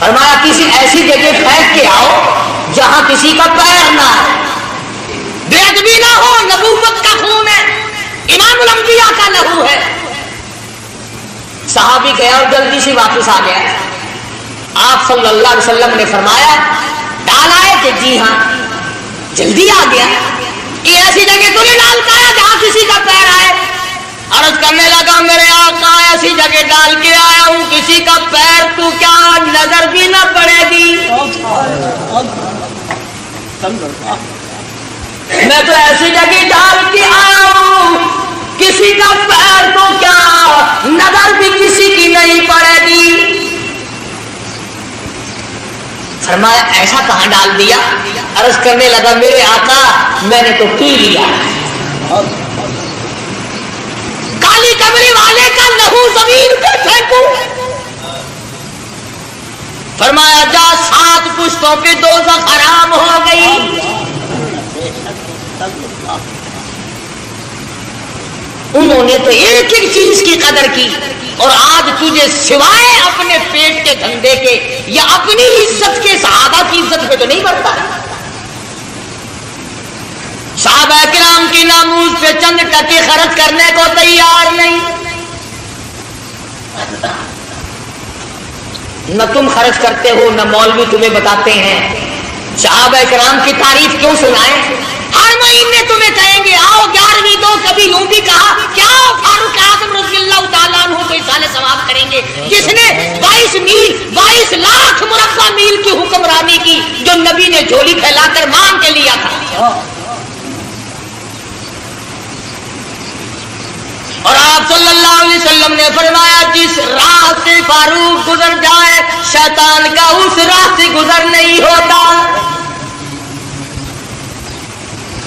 Speaker 4: فرمایا کسی ایسی جگہ پھینک کے آؤ جہاں کسی کا پیر نہ ہے، بے ادبی نہ ہو، نبوت کا خون ہے، امام الانبیاء کا لہو ہے۔ صحابی گیا اور جلدی سے واپس آ گیا۔ آپ صلی اللہ علیہ وسلم نے فرمایا ڈال آئے کہ جی ہاں، جلدی آ گیا، یہ ایسی جگہ تو نہیں ڈال پایا جہاں کسی کا پیر آئے؟ عرض کرنے لگا میرے آقا ایسی جگہ ڈال کے آیا ہوں کسی کا پیر تو کیا نظر بھی نہ پڑے گی، میں تو ایسی جگہ ڈال کے آیا ہوں کسی کا پیر تو کیا نظر بھی کسی کی نہیں پڑے گی۔ فرمایا ایسا کہاں ڈال دیا؟ عرض کرنے لگا میرے آقا میں نے تو پی لیا، کالی کمری والے کا لہو زمین پہ پھینکوں؟ فرمایا جا 7 پشتوں پہ دوزخ حرام ہو گئی۔ انہوں نے تو ایک ایک چیز کی قدر کی، اور آج تجھے سوائے اپنے پیٹ کے دھندے کے یا اپنی عزت کے صحابہ کی عزت پہ تو نہیں بڑھتا۔ صحابہ کرام کی ناموز پہ چند ٹکے خرچ کرنے کو تیار نہیں، نہ تم خرچ کرتے ہو نہ مولوی تمہیں بتاتے ہیں۔ صحابہ کرام کی تعریف کیوں سنائیں؟ ہر مہینے تمہیں کہیں گے آؤ 11ویں دو، کبھی یوں بھی کہا کیا فاروق اعظم رضی اللہ تعالیٰ عنہ کو اصال ثواب کریں گے جس نے 22 لاکھ مربع میل کی حکمرانی کی، جو نبی نے جھولی پھیلا کر مانگ کے لیا تھا۔ اور آپ صلی اللہ علیہ وسلم نے فرمایا جس راہ سے فاروق گزر جائے شیطان کا اس راہ سے گزر نہیں ہوتا۔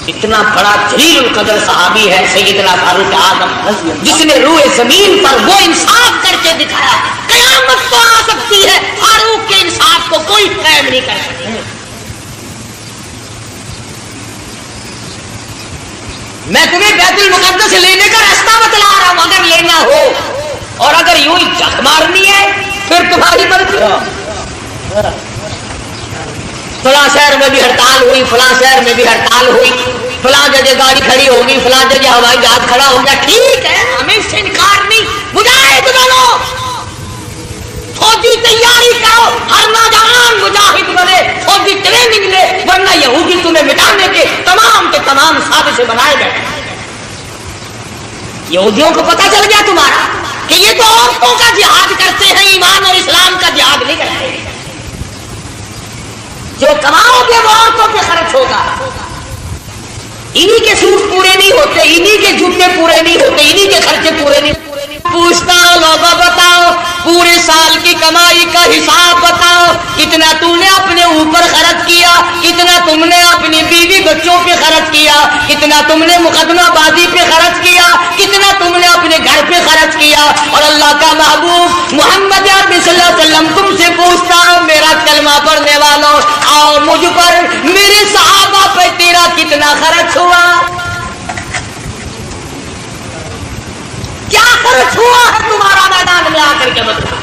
Speaker 4: اتنا بڑا جلیل القدر صحابی ہے سیدنا فاروق اعظم، جس نے روح زمین پر وہ انصاف کر کے دکھایا۔ قیامت تو آ سکتی ہے، فاروق کے انصاف کو کوئی قائم نہیں کر سکتا۔ میں تمہیں بیت المقدس لینے کا راستہ بتلا رہا ہوں، اگر لینا ہو، اور اگر یوں ہی جھک مارنی ہے پھر تمہاری مرضی۔ فلاں شہر میں بھی ہڑتال ہوئی، فلاں شہر میں بھی ہڑتال ہوئی، فلاں جگہ گاڑی کھڑی ہوگی، فلاں جگہ ہوائی جہاز کھڑا ہوگا، ٹھیک ہے ہمیں اس سے انکار نہیں، مجاہد بنو، فوجی تیاری کرو، ہر نوجوان مجاہد بنے، فوجی ٹریننگ لے، ورنہ یہودی تمہیں مٹانے کے تمام سازشیں بنائے گئے۔ یہودیوں کو پتہ چل گیا تمہارا کہ یہ تو عورتوں کا جہاد کرتے ہیں، ایمان اور اسلام کا جہاد نہیں کرتے۔ جو کماؤ گے وہ عورتوں پہ خرچ ہوگا، انہی کے سوٹ پورے نہیں ہوتے، انہی کے جوتے پورے نہیں ہوتے، انہی کے خرچے پورے نہیں ہوتے۔ پوچھتا ہوں لوگوں بتاؤ پورے سال کی کمائی کا حساب بتاؤ، کتنا تم نے اپنے اوپر خرچ کیا، کتنا تم نے اپنی بیوی بچوں پہ خرچ کیا، کتنا تم نے مقدمہ بازی پہ خرچ کیا، کتنا تم نے اپنے گھر پہ خرچ کیا۔ اور اللہ کا محبوب محمد عربی صلی اللہ علیہ وسلم تم سے پوچھتا ہوں میرا کلمہ پڑھنے والوں، آؤ مجھ پر میرے صحابہ پہ تیرا کتنا خرچ ہوا، کیا خرچ ہوا ہے تمہارا میدان میں آ کر کے بتاؤ۔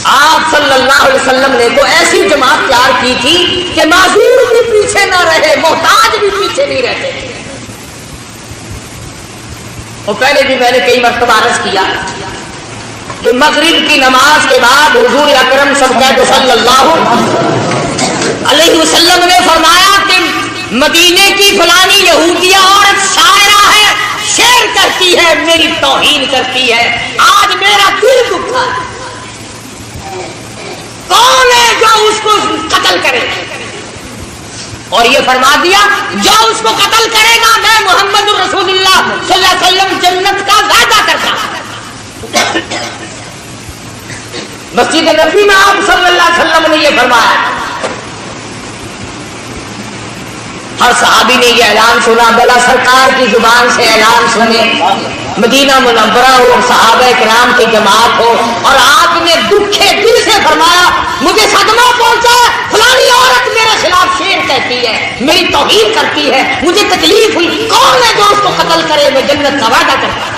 Speaker 4: آپ صلی اللہ علیہ وسلم نے تو ایسی جماعت تیار کی تھی کہ معذور بھی پیچھے نہ رہے، محتاج بھی پیچھے نہیں رہتے۔ اور پہلے بھی میں نے کئی مرتبہ عرض کیا کہ مغرب کی نماز کے بعد حضور اکرم صلی اللہ علیہ وسلم نے فرمایا کہ مدینے کی فلانی یہودیہ عورت شاعرہ ہے، شعر کرتی ہے، میری توہین کرتی ہے، آج میرا دل دکھا ہے، کون ہے جو اس کو قتل کرے؟ اور یہ فرما دیا جو اس کو قتل کرے گا میں محمد رسول اللہ صلی اللہ علیہ وسلم جنت کا وعدہ کرتا ہوں۔ مسجد نبی میں آپ صلی اللہ علیہ وسلم نے یہ فرمایا۔ ہر صحابی نے یہ اعلان سنا، بلا سرکار کی زبان سے اعلان سنے، مدینہ منورہ ہو، صحابہ کرام کی جماعت ہو، اور آپ نے دکھے دل سے فرمایا مجھے صدمہ پہنچا، فلانی عورت میرے خلاف شعر کہتی ہے، میری توہین کرتی ہے، مجھے تکلیف ہوئی، کون ہے جو اس کو قتل کرے؟ میں جنت کا وعدہ کرتا ہوں۔